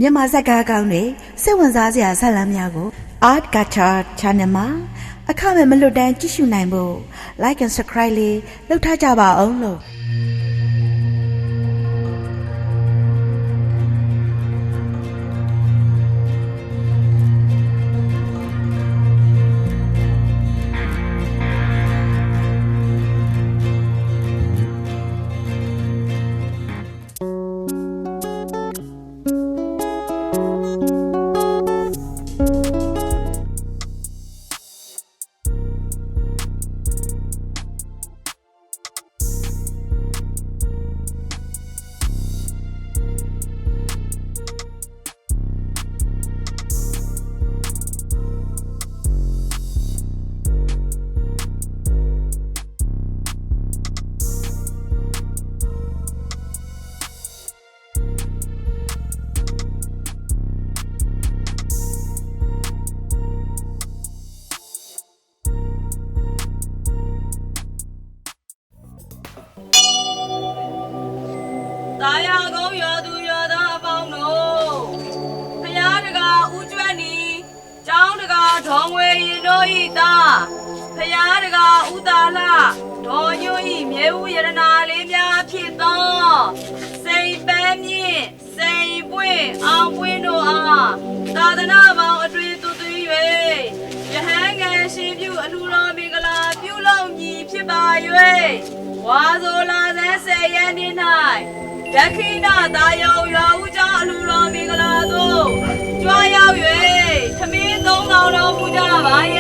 မြန်မာဇာတ်ကားကောင်းတွေစိတ်ဝင်စားစရာဇာတ်လမ်းများကို Art Gacha Channel မှာအခမဲ့မလွတ်တမ်းကြည့်ရှုနိုင်ဖို့ Like and Subscribe လေးလုပ်ထားကြပါအောင်လို့ 大家公园都约大帮喽，他家这个乌卷呢，长这个长尾一着一大，他家这个乌大啦，长牛一面乌也是哪里面皮当，谁白面谁不安稳着啊，大的那帮追都对喂，也还爱谁表路上那个啦，表老你皮八月，话说啦在谁眼里来？这看那大摇摇乌家路上那个拉多，抓摇月，他们东到了乌家吧耶，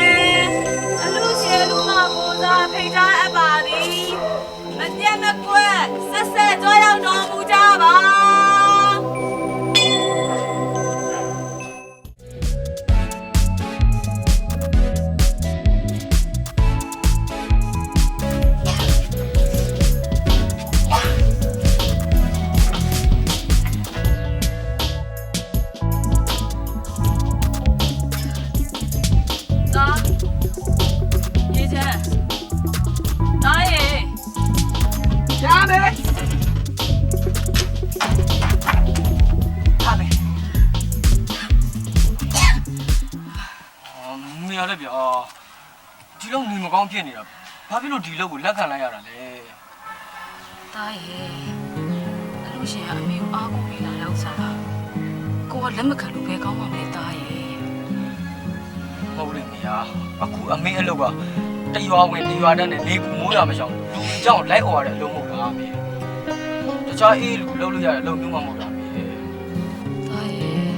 路线路嘛不咋陪着一把的，没点没过，谁抓摇到乌家吧。ရလဲဗျာဒီလောက်နေမကောင်းဖြစ်နေတာဘာဖြစ်လို့ဒီလောက်ကိုလက်ခံလိုက်ရတာလဲတားရဲ့အဲ့လိုရှင်ကအမေကိုအားကိုးပေးလာတဲ့ဥစ္စာကိုကလက်မခံလို့ပဲကောင်းပါမလဲတားရဲ့ဟုတ်တယ်နေရအခုအမေအလုပ်ကတရွာဝင်တရွာတန်းနဲ့နေကူမိုးရမရှောင်လူကြီးကြောင့်လိုက်អော်ရတဲ့အလုပ်မဟုတ်လားအမေတခြားအေးလူလုပ်လို့ရတဲ့အလုပ်မျိုးမှမဟုတ်တာအမေတားရဲ့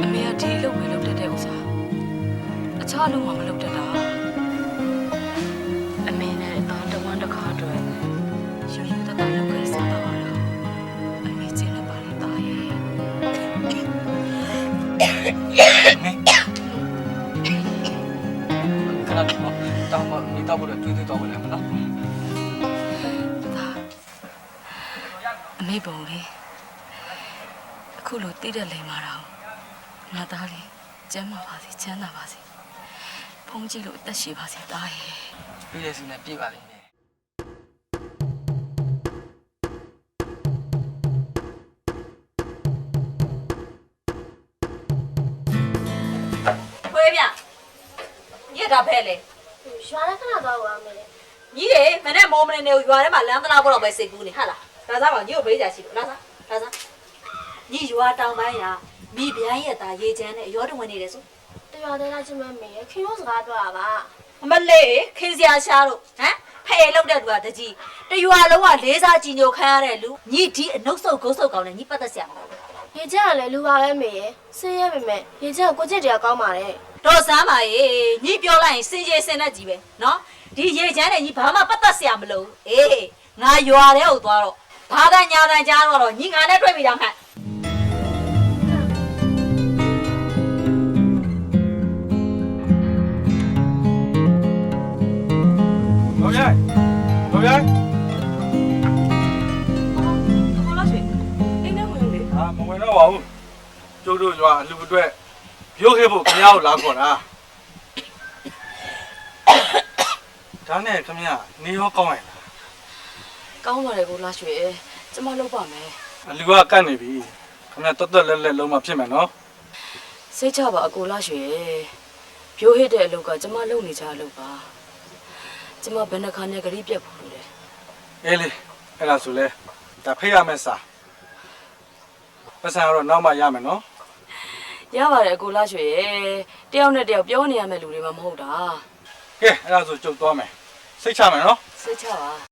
အမေကဒီအလုပ်ပဲလုပ်တတ်တဲ့ဥစ္စာအခြားလုံးမလုပ်တတ်တာအမေနဲ့အသားတဝမ်းတစ်ခါအတွက်ယူယူတတ်တတ်လုပ်ခဲ့စားတော့အမေကျင်းနေပါလေတားရဲ့မင်းခဏတောင်းမမိတော့ဘယ်တွေ့တော့လဲမလားအမေပုံလေအခုလိုတိတဲ့လိမ်မာတော့ငါသားလေးကျမ်းပါပါစေချမ်းသာပါစေဖုန်းကြည့်လို့အသက်ရှည်ပါစေတားရဲ့ပြည်လေစီနဲ့ပြပါလိမ့်မယ်ခွေးဗျညက်တာဖဲလေရွာထဲခဏသွားပါမယ်ညီးလေမနဲ့မောမနေနေရွာထဲမှာလမ်းသလားဘောတော့ပဲစိတ်ကူးနေဟာလားဒါစားပါညီကိုဘေးကြရှိလို့လာစားလာစားညီရွာတောင်ပိုင်းကမိဗျိုင်းရဲ့သားရေချမ်းနဲ့ရောတဝင်နေတယ်ဆိုတရွာထဲလာချင်းမမေခင်ရောစကားပြောတာပါအမလေးခင်းစရာရှားလို့ဟမ်ဖဲလောက်တဲ့သူကတကြီးတရွာလုံးကလေးစားကြည်ညိုခံရတဲ့လူညီဒီအနှုတ်ဆုပ်ဂုတ်ဆုပ်ကောင်းနဲ့ညီပတ်သက်ဆရာမဟုတ်ရေချမ်းကလည်းလူပါပဲမေဆင်းရဲပေမဲ့ရေချမ်းကိုကြည့်တရားကောင်းပါတယ်တော့စမ်းပါရေညီပြောလိုက်ရင်စင်ကြီးစင်တတ်ကြီးပဲနော်ဒီရေချမ်းနဲ့ညီဘာမှပတ်သက်ဆရာမလို့အေးငါရွာထဲကိုသွားတော့ဘာသာညာတန်ကြားတော့ညီငါနဲ့တွေ့ပြီတော့မှတ်ဟုတ်ရဲ့ဟုတ်ရဲ့ခေါ်လာရှိအိမ်ထဲဝင်လေမဝင်တော့ပါဘူးကျုပ်တို့ရွာအလူအတွက်ရုပ်ခဲ့ဖို့ခင်ဗျားကိုလာခေါ်တာဒါနဲ့ခင်ဗျားနေရောကောင်းရင်လားကောင်းပါတယ်ကိုလာရွှေကျမလုပ်ပါမယ်လူကကတ်နေပြီ ခင်ဗျတော်တော်လဲလဲလုံးမဖြစ်မယ်နော် စိတ်ချပါအကိုလာရွှေပြိုးဟစ်တဲ့အလုပ်ကကျမလုပ်နေကြအလုပ်ပါကျမဘယ်နှခါနဲ့ဂရိပြတ်ဖို့လို့လဲ အေးလေအဲ့ဒါဆိုလဲဒါဖိတ်ရမယ်စာပတ်စံကတော့နောက်မှရမယ်နော် ရပါတယ်အကိုလာရွှေတယောက်နဲ့တယောက်ပြောနေရမယ့်လူတွေမှမဟုတ်တာ ကဲအဲ့ဒါဆိုကျုပ်သွားမယ်စိတ်ချမယ်နော် စိတ်ချပါ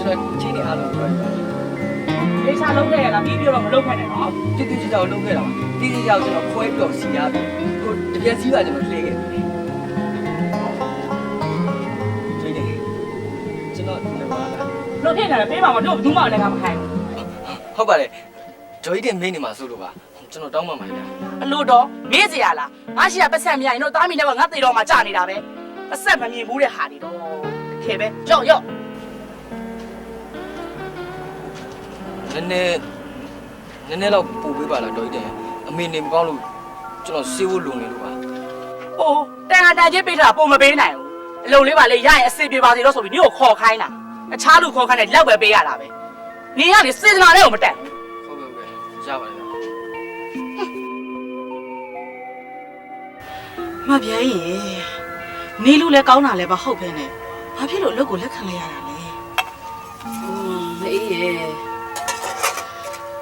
ကျွန်တော်ချင်းနေအားလုံးပြောရ လေချာလုံးခဲ့ရလားပြီးပြီးတော့မလုံးခဲ့နဲ့နော် တိတိကျကျလုံးခဲ့တာတိတိကျကျကျွန်တော်ခွဲပြီးတော့စီရပြီဟိုတပြက်စီးပါကျွန်တော်လှည့်ခဲ့ပြီချင်းနေကျွန်တော်လည်းပါလား လုံးဖြစ်နေတယ်ပေးပါမတို့ဘူးမှလည်းကမခိုင်း ဟုတ်ပါတယ်ဂျိုကြီးတင်မင်းနေမှာဆိုလို့ပါကျွန်တော်တောင်းပန်ပါတယ်ဗျာ အလို့တော့မေးစရာလားငါရှိရပတ်ဆက်မရရင်တော့တားမိနဲ့ကငါသေတော့မှကြာနေတာပဲပတ်ဆက်မမြင်ဘူးတဲ့ဟာတွေတော့ခဲပဲကြောက်ရော့ နည်းနည်းတော့ပူပေးပါလားဂျိုကြီးတင်အမေနေမကောင်းလို့ကျွန်တော်စေးဖို့လုံနေလို့ပါ ဟိုတန်ဟာတန်ချင်းပေးတာပုံမပေးနိုင်ဘူးအလုံးလေးပါလေရရင်အစီပြေပါစီတော့ဆိုပြီးညို့ခေါ်ခိုင်းတာအခြားလူခေါ်ခိုင်းတဲ့လက်ပဲပေးရတာပဲနေရလေစေတနာလေးကိုမတက်ဘူး ဟုတ်ကဲ့ရပါတယ်ဗျာ မပြင်းရင်နေလူလည်းကောင်းတာလည်းမဟုတ်ပဲနဲ့ဘာဖြစ်လို့အလုပ်ကိုလက်ခံလိုက်ရတာလဲ မအေးရဲ့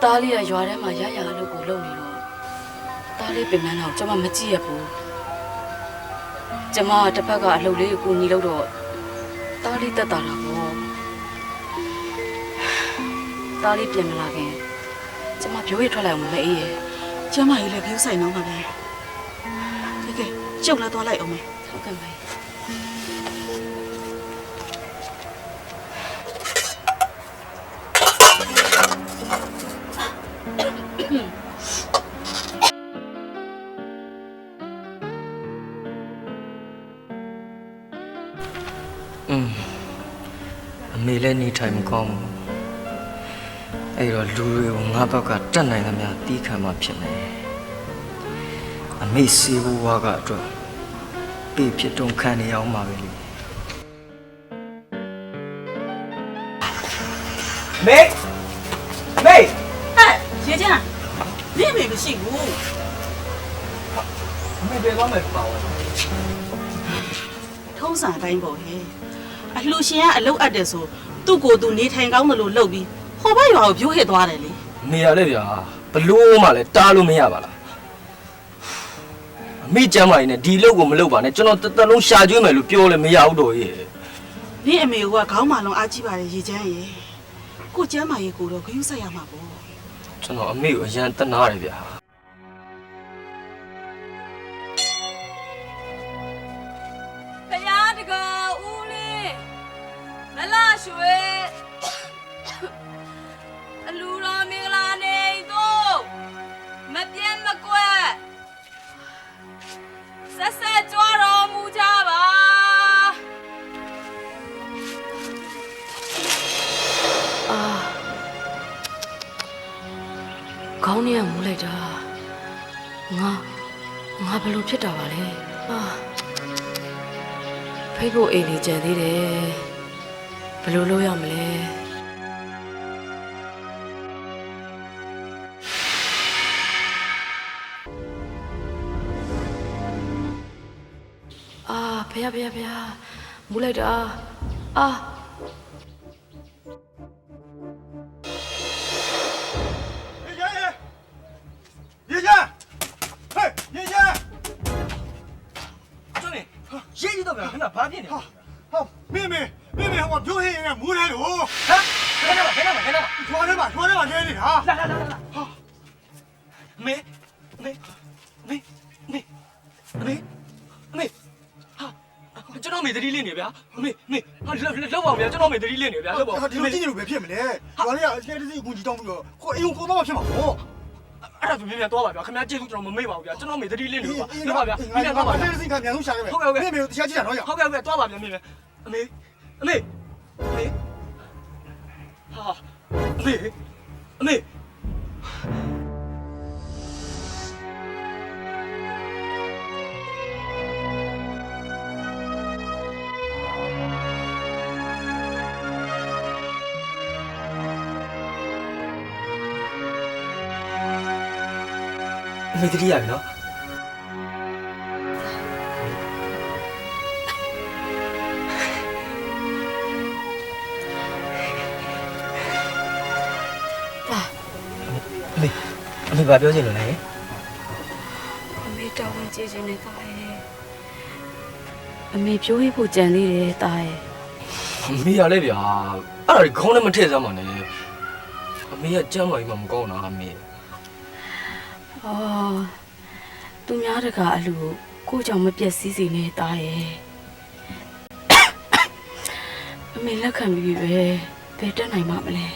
တားလေးကရွာထဲမှာရရအလုပ်ကိုလုပ်နေတော့တားလေးပြင်နှန်းတော့ကျမမကြည့်ရဘူးကျမတစ်ဖက်ကအလုပ်လေးကိုညီလို့တော့တားလေးတက်တာတော့တားလေးပြင်မလာခင်ကျမပြိုးရထွက်လိုက်အောင်မအေးရဲ့ ကျမကြီးလည်းခင်းဆိုင်တော့မှာပဲကဲကျုပ်လည်းသွားလိုက်အောင်မယ် ဟုတ်ကဲ့မေ အမေလည်းနေထိုင်မကောင်းဘူးအဲ့တော့လူတွေကိုငါဘက်ကတတ်နိုင်သမျှတီးခံမှဖြစ်မယ်အမေစီဘဝကအတွက်ပြည့်ဖြစ်တုံခံနေအောင်ပါပဲလေမေမေ ဟဲ့ရေချမ်းနေမေမရှိဘူး အမေပြေသွားမယ်ပါဝါ ထုံးစံတိုင်းပေါ့ဟဲ့အလှရှင်ကအလုပ်အပ်တယ်ဆိုသူ့ကိုယ်သူနေထိုင်ကောင်းတယ်လို့လုပ်ပြီးဟိုဘက်ရွာကိုပြိုးဟစ်သွားတယ်လေ နေရလေဗျာဘလို့မှလည်းတားလို့မရပါလားအမေကျမ်းမာရင်လည်းဒီလုပ်ကိုမလုပ်ပါနဲ့ကျွန်တော်တလုံးရှာကျွေးမယ်လို့ပြောလည်းမရဘူးတော့ရဲ့ နေအမေကခေါင်းမလုံးအားကြီးပါတယ်ရေချမ်းရေကိုကျမ်းမာရေးကိုတော့ဂရုစိုက်ရမှာပေါ့ ကျွန်တော်အမေကိုအရန်တနာတယ်ဗျာ ဖယားတကဦးလေးမလာရွှေအလူတော်မင်္ဂလာနေတော့မပြတ်မကွက်ဆက်ဆက်ကြွားတော်မူကြပါ ခေါင်းနဲ့မူးလိုက်တာငါဘယ်လိုဖြစ်တာပါလဲဖိတ်ဖို့အိမ်လေးကြံသေးတယ်ဘယ်လိုလုပ်ရမလဲဖယားမူးလိုက်တာရေချမ်းဟေးရေချမ်း ကျွန်တော်ရေးကြည့်တော့ဗျာခဏဘာဖြစ်နေလဲ ဟောမင်းဟိုပြိုးဟစ်ရင်မူးတယ်လို့ ဟမ်ခဏပါ ထွားထဲမှာနေနေတာ လာမေဟာကျွန်တော် တော်မေသတိလေးနေဗျာအမေလောက်ပါဗျာကျွန်တော်မေသတိလေးနေဗျာလောက်ပါ ဒီလိုကြည့်နေလို့ပဲဖြစ်မလဲဘာလဲအစတဲ့စီအကူကြီးတောင်းပြီးတော့ကိုအိမ်ကိုတော့မှဖြစ်မှာပေါ့ အဲ့ဒါဆိုမြန်သွားပါဗျာခင်ဗျာကျေးဇူးကျွန်တော်မမေ့ပါဘူးဗျာကျွန်တော်မေသတိလေးနေပါလောက်ပါဗျာမြန်သွားပါဗျာ အဲ့ဒီစီကမြန်ဆုံးရှာခဲ့မယ်မင်းမေတရားကြည့်တာတော့ရ ဟုတ်ကဲ့သွားပါဗျာမေအမေဟာအမေမေတ္တိရပြီနော်အမေဘာပြောချင်လို့လဲ အမေတောင်းဝင်ကြည့်ချင်နေတာရဲ့အမေပြောရဖို့ကြံသေးတယ်တာရဲ့ အမေရလဲဗျာအဲ့ဒါခေါင်းနဲ့မထည့်စမ်းပါနဲ့အမေကကြမ်းပါကြီးမှမကောင်းတာအမေ အော်သူများတကအလူကိုကြောင့်မပြည့်စည်စေနေတာရဲ့အမေလက်ခံပြီးပဲဘယ်တက်နိုင်မှာမလဲ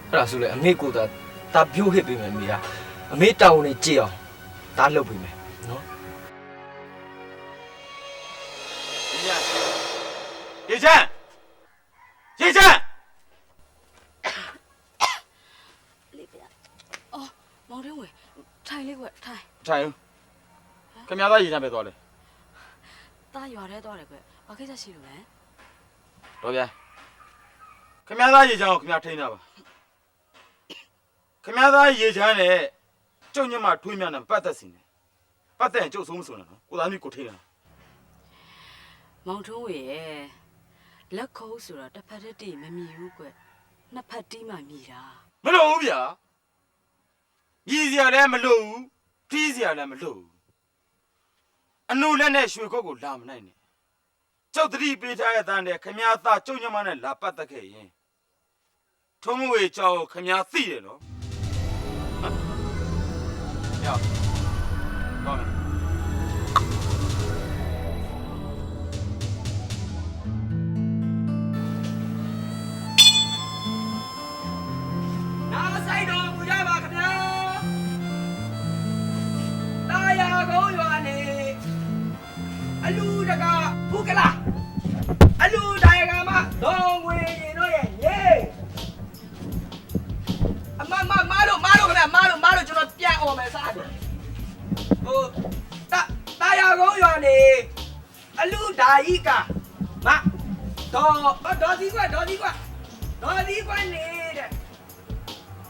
အဲ့ဒါဆိုလေအမေကိုတာပြိုးဟစ်ပေးမယ်အမေကအမေတောင်းနေကြည့်အောင်ဒါလုပ်ပေးမယ်နော် ရေချမ်းအော်မောင်တွင်းဝင်ထိုင်လေးကွထိုင် ထိုင်ခင်ဗျားသားရေချမ်းပဲသွားလေ တာရွာထဲသွားတယ်ကွဘာကိစ္စရှိလို့လဲ တော့ဗျာခင်ဗျားသားရေချမ်းကိုခင်ဗျားထိန်းတာပါခင်ဗျားသားရေချမ်းနဲ့ကျုပ်ညမထွေးမြနဲ့ပတ်သက်စီနေပတ်သက်ရင်ကျုပ်ဆုံးမဆုံးနဲ့နော်ကိုသားမျိုးကိုထိန်းတာ မောင်တွင်းဝင်ရဲ့လက်ခုပ်ဆိုတာတစ်ဖက်တည်းတည်မမြည်ဘူးကွနှစ်ဖက်တီးမှမြည်တာ မလို့ဘူးဗျာမြည်စရာလည်းမလို့ဘူးတီးစရာလည်းမလို့ဘူးအနုလက်နဲ့ရွှေကုတ်ကိုလာမနိုင်နဲ့ကျုပ်တတိပေးထားတဲ့တန်းနဲ့ခင်ဗျားသားကျုပ်ညမနဲ့လာပတ်သက်ခဲ့ရင်ထုံးမဝေကြောက်ခင်ဗျားသိတယ်နော်ရောက်ကောင်းတယ် နားဆိုင်တော်မူကြပါခင်ဗျာတာယာကုန်းရွာနေအလူတကဖုကလာအလူတိုင်ကမဒေါ်ငွေရင်တို့ရဲ့ရေအမလို့ခင်ဗျာမားလို့ကျွန်တော်ပြန်အောင်မယ်စားတယ်ဟိုတာယာကုန်းရွာနေအလူဓာဤကမဒေါ်ဒီကွနေတဲ့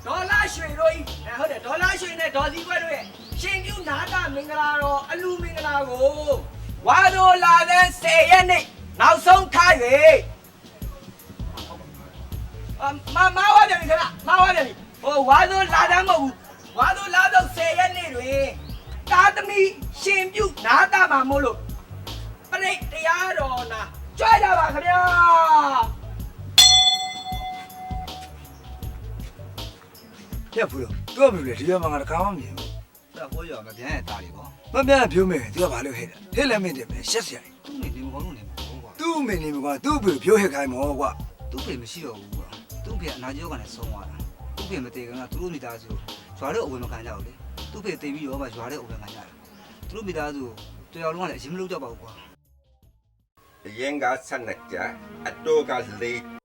ဒေါ်လာရွှေတို့ဤဟုတ်တယ်ဒေါ်လာရွှေနဲ့ဒေါ်စီခွဲတို့ရဲ့ရှင်ကျူနာတာမင်္ဂလာတော်အလူမင်္ဂလာကိုဝါတို့လာတဲ့10ရက်နေ့နောက်ဆုံးထား၍မဝါတယ်ခင်ဗျမဝါတယ်ဟိုဝါတို့လာတယ်မဟုတ်ဘူးဝါတို့လာတော့10ရက်နေ့တွင်တာသမီရှင်ကျူနာတာမှာမို့လို့ပရိတ်တရားတော်နာကြွကြပါခင်ဗျာ ပြတ်ဘူးတော့ပြောပြီလေဒီမှာငါတခါမှမမြင်ဘူး ဒါပေါ်ရမပြန်ရတာလေပေါ့ မပြန်ပြောမယ်သူကဘာလို့ဟဲ့လဲဟဲ့လည်းမင်းတယ်ပဲရှက်စရာ သူ့နေနေမကောင်းလို့နေမကောင်းကွာ သူ့မင်းနေမကွာသူ့ဖေပြောဟဲ့ခိုင်းမောကွာ သူ့ဖေမရှိတော့ဘူးကွာသူ့ဖေအနာကျယောဂနဲ့ဆုံးသွားတာသူ့ဖေမတည်ကသူတို့မိသားစုရွာတဲ့အဝယ်မခံကြဘူးလေသူ့ဖေတည်ပြီးရောမှရွာတဲ့အဝယ်ခံကြတယ်သူတို့မိသားစုတရားလုံးကလည်းအရင်မလုပ်ကြပါဘူးကွာ ရင်ကဆန်နကြအတော့ကလေး မ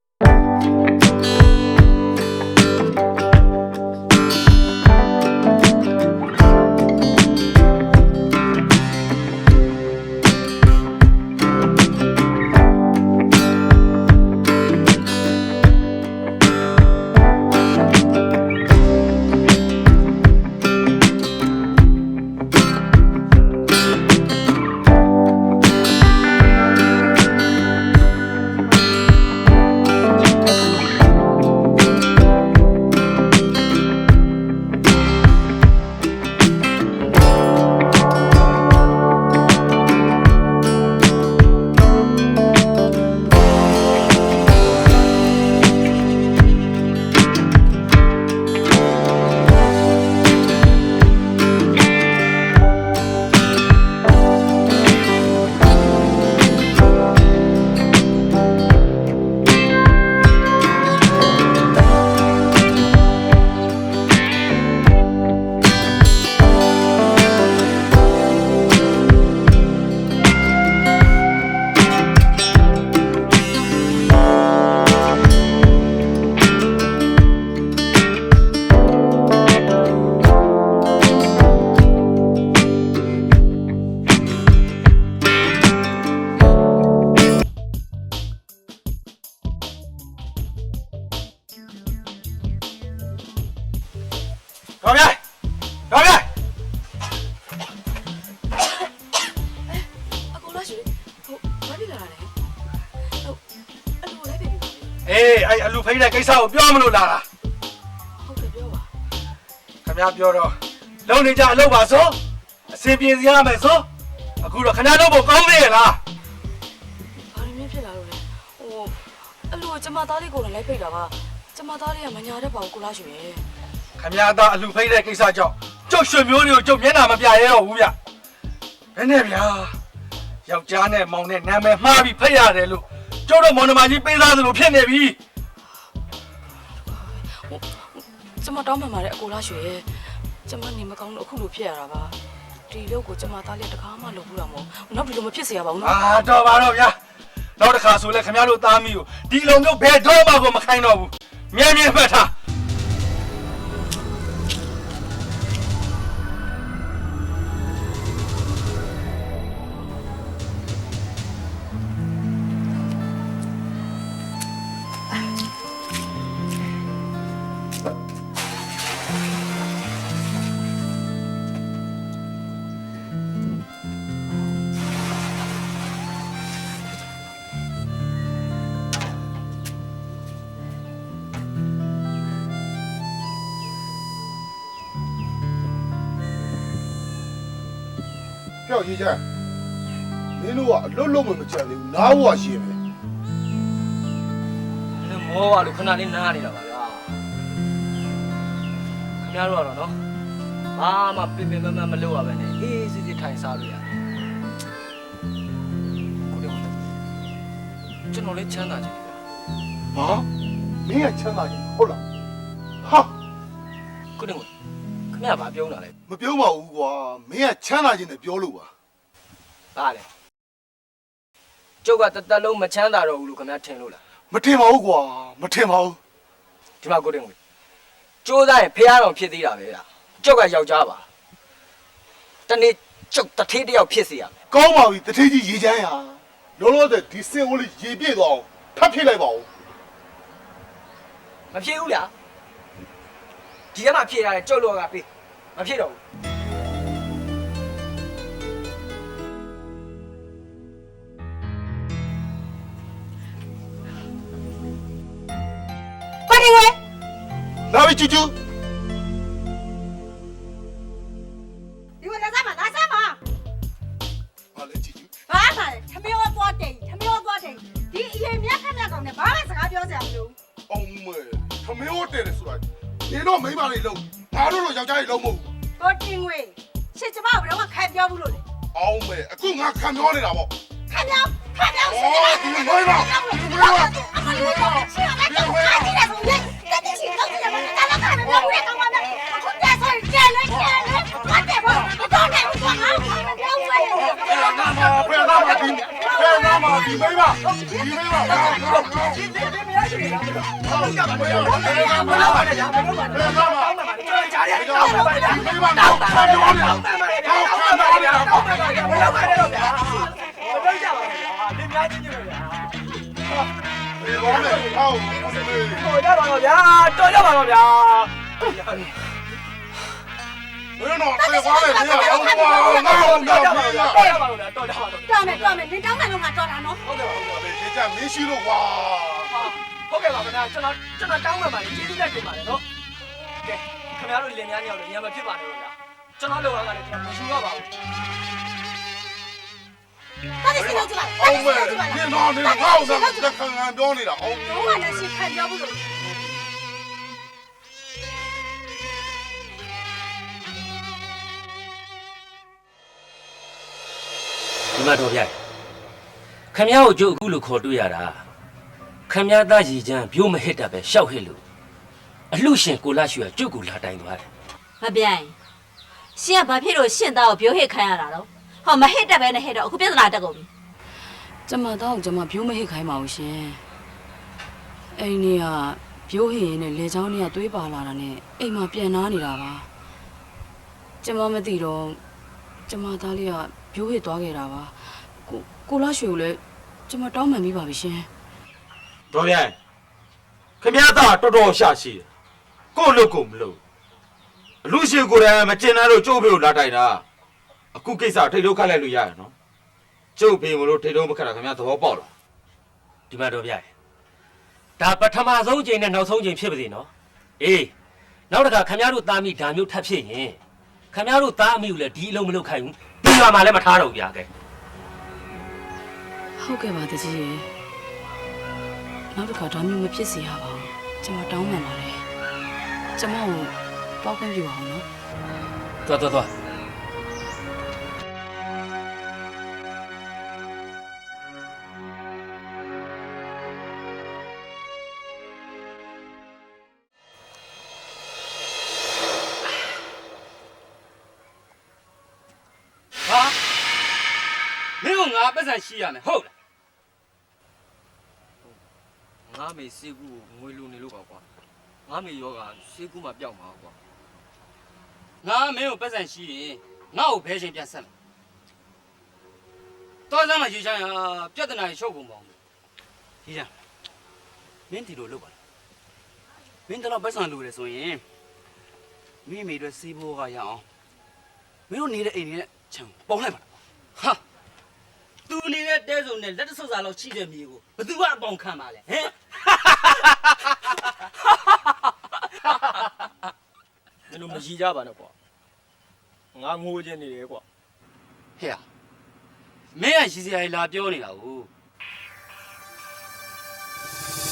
တော်ဗျာတော်ဗျာ အကိုလားရှင်ဟုတ်ဘာဖြစ်လာလဲဟုတ်အလူလိုက်ပြီ အေးအဲ့အလူဖိတဲ့ကိစ္စကိုပြောမလို့လာတာ ဟုတ်တယ်ပြောပါ ခင်ဗျားပြောတော့လုံနေကြအလုပ်ပါဆိုအစင်ပြေစီရမယ်ဆိုအခုတော့ခင်ဗျားလုပ်ဖို့ကောင်းသေးရဲ့လား ဘာလို့မြင်ဖြစ်လာလို့လဲဟိုအလူကျမသားလေးကိုလည်းလိုက်ပိတ်တာပါကျမသားလေးကမညာတတ်ပါဘူးကိုလားရှင် ခင်ဗျားသားအလူဖိတဲ့ကိစ္စကြောင့်ကျုပ်ရွှေမျိုးတွေကိုကျုပ်မျက်နှာမပြရဲတော့ဘူးဗျဘယ်နဲ့ဗျာယောက်ျားနဲ့မောင်နဲ့နာမည်မှားပြီးဖိရတယ်လို့ကျုပ်တို့မောင်နှမကြီးပေးသားသလိုဖြစ်နေပြီ ကျမတောင်းပန်ပါတယ်အကိုလားရွှေကျမနေမကောင်းလို့အခုလိုဖြစ်ရတာပါဒီရုပ်ကိုကျမသားလေးတကားမှလုပ်ဘူးတာမဟုတ်နောက်ဒီလိုမဖြစ်စေရပါဘူးနော် တော်ပါတော့ဗျာနောက်တစ်ခါဆိုလဲခင်ဗျားတို့သားမီးကိုဒီလိုမျိုးဘယ်တော့မှကိုမခိုင်းတော့ဘူးမြဲမြဲမှတ်ထား ပြောက်ရေးချမ်းမင်းတို့ကအလွတ်လုံးမကြံသေးဘူးနားဝရှိမယ် မောပါလို့ခဏလေးနားနေတာပါဗျာခင်ဗျားတို့ကတော့နော်ဘာမှပင်ပင်မမမလုပ်ရပဲနဲ့အေးစစ်စစ်ထိုင်စားလို့ရတယ်ကိုတယ်ကျွန်တော်လေးချမ်းသာချင်တယ်ဗျာ ဟာမင်းကချမ်းသာရင်ဟုတ်လားဟာ ကိုတယ်ခင်ဗျားဘာပြောနေတာလဲ မပြောပါဘူးကွာမင်းကချမ်းသာခြင်းနဲ့ပြောလို့ပါ ဘာလဲကျုပ်ကတသက်လုံးမချမ်းသာတော့ဘူးလို့ခင်ဗျားထင်လို့လား မထင်ပါဘူးကွာမထင်ပါဘူး ဒီမှာကိုတယ်ကျိုးစားရင်ဖះတော်ဖြစ်သေးတာပဲဗျာကျုပ်ကယောက်ျားပါတနေ့ကျုပ်တထေးတယောက်ဖြစ်စေရမယ် ကောင်းပါပြီတထေးကြီးရေချမ်းရလောလောဆယ်ဒီစင်ဝလေးရေပြည့်သွားအောင်ထပ်ဖြစ်လိုက်ပါဦး မဖြစ်ဘူးလားဒီထဲမှာဖြစ်ရတယ်ကျုပ်လောကပေးမဖြစ်တော့ဘူး ကိုတင်ဝဲ လာပြီချူချူ ဒီဝလာစားမလာစားမ ဟာလေချူချူ ဘာသာလဲထမင်းရောသွားတယ်ထမင်းရောသွားတယ်ဒီအရင်မြတ်ခက်မြတ်ကောင်နဲ့ဘာမှစကားပြောစရာမလို အောင်မဲခမင်းတို့တယ်ဆိုတာနေတော့မိမလေးလုံးငါတို့တော့ယောက်ျားကြီးလုံးမဟုတ် ကိုတင်ဝဲရှစ်ကျမဘယ်တော့မှခံပြောဘူးလို့လေ အောင်မဲအခုငါခံပြောနေတာပေါ့ ခံပြော 哦，你们回吧，你们回吧。 အမလေးကရှင်းလိုက်တော့အားကြီးတယ်ဆိုရင်တက်တက်ရှိတော့တယ်ဘာလို့လဲခံပြောဘူးလေကောင်မလေးအခုတက်ဆိုကျဲလိုက်ကျဲလိုက်ဘာတဲ့ဘောတော့နိုင်ဘူးကွာငါပြောဘူးလေ 不要那么低，不要那么低，没吧？低没吧？တော်ကြပါတော့ဗျာတော်ကြပါတော့ဗျာ 不要闹，废话嘞，不要，我တော်ကြပါတော့ဗျာတော်ကြပါတော့ တော်မယ်တော်မယ်နင်တောင်းတယ်လို့ငါတော်တာနော် ဟုတ်ကဲ့ပါ 这家没戏了哇！ ဟုတ်ကဲ့ပါခင်ဗျာကျွန်တော်တောင်းပန်ပါတယ်ကျေးဇူးတက်တင်ပါတယ်နော်ကဲခင်ဗျားတို့လင်များညောင်းလို့ညံမဖြစ်ပါနဲ့လို့ဗျာကျွန်တော်လောက်ရတာလည်းကျွန်တော်မရှိတော့ပါဘူး တော်တယ်စီလို့ကြည့်ပါ အောင်မဲ你闹你闹，我在看看表里了，အောင် တော့မှလည်းရှိခံပြောဘူးလို့ ဒီမှာတော့ဗျာခမ ्या ကိုကျုပ်အခုလိုခေါ်တွေ့ရတာခမ ्या သားရည်ချမ်းပြိုးမဟစ်တာပဲရှောက်ဟစ်လို့အလှရှင်ကိုလာရွှေကကျုပ်ကိုလာတိုင်သွားတယ် မပြိုင်ရှင်ကဘာဖြစ်လို့ရှင်သားကိုပြောဟစ်ခိုင်းရတာတော့ဟောမဟစ်တက်ပဲနဲ့ဟစ်တော့အခုပြဿနာတက်ကုန်ပြီ ကျမတော့ကျမဖြိုးမဟစ်ခိုင်းပါဘူးရှင်အိမ်ကြီးကဖြိုးဟစ်ရင်နဲ့လေချောင်းကြီးကသွေးပါလာတာနဲ့အိမ်မှာပြန်နားနေတာပါကျမမသိတော့ကျမသားလေးကဖြိုးဟစ်သွားခဲ့တာပါကိုလာရွှေကိုလည်းကျမတောင်းပန်ပြီးပါပြီရှင် တော်ပြန်ခင်ဗျားသားတော်တော်ရှာရှိတယ်ကို့လို့ကိုမလို့ လူရှင်ကိုယ်တိုင်မကျင်တဲ့လို့ကျုပ်ဖေကိုလာတိုက်တာအခုကိစ္စထိတ်လို့ခတ်လိုက်လို့ရရနော်ကျုပ်ဖေမလို့ထိတ်လို့မခတ်တာခင်ဗျာသဘောပေါက်လား ဒီမှာတော့ဗျာဒါပထမဆုံးချိန်နဲ့နောက်ဆုံးချိန်ဖြစ်ပါစေနော်အေးနောက်တစ်ခါခင်ဗျားတို့သားမိဒါမျိုးထပ်ဖြစ်ရင်ခင်ဗျားတို့သားအမိကိုလည်းဒီအလုံးမလုပ်ခိုင်းဘူးဒီရွာမှာလည်းမထားတော့ဘူးဗျာကဲ ဟုတ်ကဲ့ပါတကြီးရေနောက်တစ်ခါတော့မျိုးမဖြစ်စေရပါဘူးကျွန်မတောင်းပန်ပါတယ်ကျွန်မကိုပေါက်ခွင့်ပြုအောင်နော်သွားမင်းကငါပတ်စံရှိရမယ်ဟုတ်လားငါမေစေကူငွေလူနေလို့ပါကွာငါမေယောဂစေကူမှာပျောက်မှာကွာငါမင်းကိုပတ်စံရှိရင်ငါ့ကိုဖဲရှင်ပြန်ဆက်မယ်တော်စမ်းမှယူချင်ပြဿနာရှုပ်ကုန်ပါဦးဒီကြမင်းဒီလိုလုပ်ပါလားမင်းတော့ပတ်စံလူတယ်ဆိုရင်မိမိတို့စီးဖို့ကရအောင်မင်းတို့နေတဲ့အိမ်နဲ့ခြံပေါင်းလိုက်ပါလားဟာသူနေတဲ့တဲစုံနဲ့လက်တဆုပ်စာလောက်ရှိတဲ့မြေကိုဘယ်သူကအပေါင်ခံပါလဲဟမ်မင်းတို့မကြီးကြပါနဲ့ကွာငါငိုခြင်းနေတယ်ကွာဟဲ့မင်းကရည်စရာလာပြောနေတာကို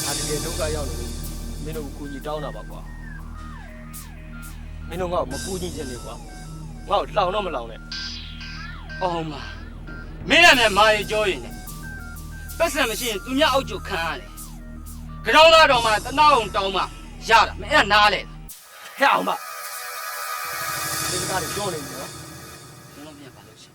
အားတကယ်ဒုက္ခရောက်လို့မင်းတို့ကိုကူညီတောင်းတာပါကွာမင်းတို့ငါ့ကိုမကူညီခြင်းလေကွာငါ့ကိုလောင်တော့မလောင်နဲ့အောင်မမင်းရမယ်မာရီကြောရင်လေပတ်စံမရှိရင်သူများအောက်ကျခံရတယ်ကြောင်းသားတော်မှတနာအောင်တောင်းမှရတာမင်းအဲ့နားလေဟဲ့အောင်မဒီကားတွေပြောနေပြီနော်ကျွန်တော်ပြန်ပါလို့ရှိရ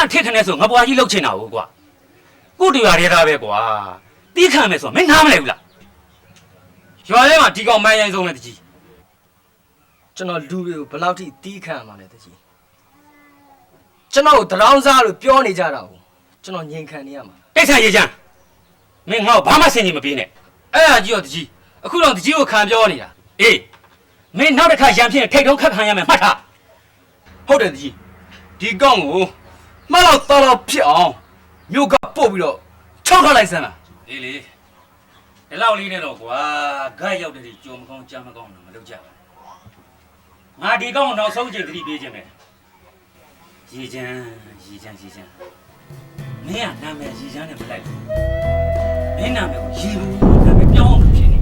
င်ထစ်ခနဲ့ဆိုငါဘွားကြီးလှုပ်ချင်တာဟုတ်ကွာကိုတူရရဲသားပဲကွာတီးခံမယ်ဆိုမင်းနားမလဲဘူးလားရွာထဲမှာဒီကောင်မန်းရိုင်းဆုံးပဲတကြီးကျွန်တော်လူတွေကိုဘယ်လောက်ထိတီးခံမှာလဲတကြီးကျွန်တော်ကိုတရောင်းစားလို့ပြောနေကြတာကိုကျွန်တော်ငြိမ်ခံနေရမှာတိတ်ဆန်ရေးချမ်းမင်းငါ့ကိုဘာမှဆင်ခြင်မပေးနဲ့အဲ့ဒါကြီးတော့တကြီးအခုတော့တကြီးကိုခံပြောနေတာအေးမင်းနောက်တစ်ခါရံဖြစ်ထိတ်တုံးခတ်ခံရမယ်မှတ်ထားဟုတ်တယ်တကြီးဒီကောင်ကိုမလောက်တော့ဖြစ်အောင်မြို့ကပို့ပြီးတော့ချောက်ထားလိုက်စမ်းလားလေလေဒီလောက်လေးနဲ့တော့ကွာဂိုက်ရောက်တဲ့ကြုံမကောင်းကြားမကောင်းတော့မလုပ်ကြပါဘူးငါဒီကောင်နောက်ဆုံးချိန်သတိပေးခြင်းပဲရေချမ်းမင်းကနာမည်ရေချမ်းနဲ့မလိုက်ဘူးမင်းနာမည်ကိုရေဘူးနာမည်ပြောင်းအောင်ဖြစ်နေ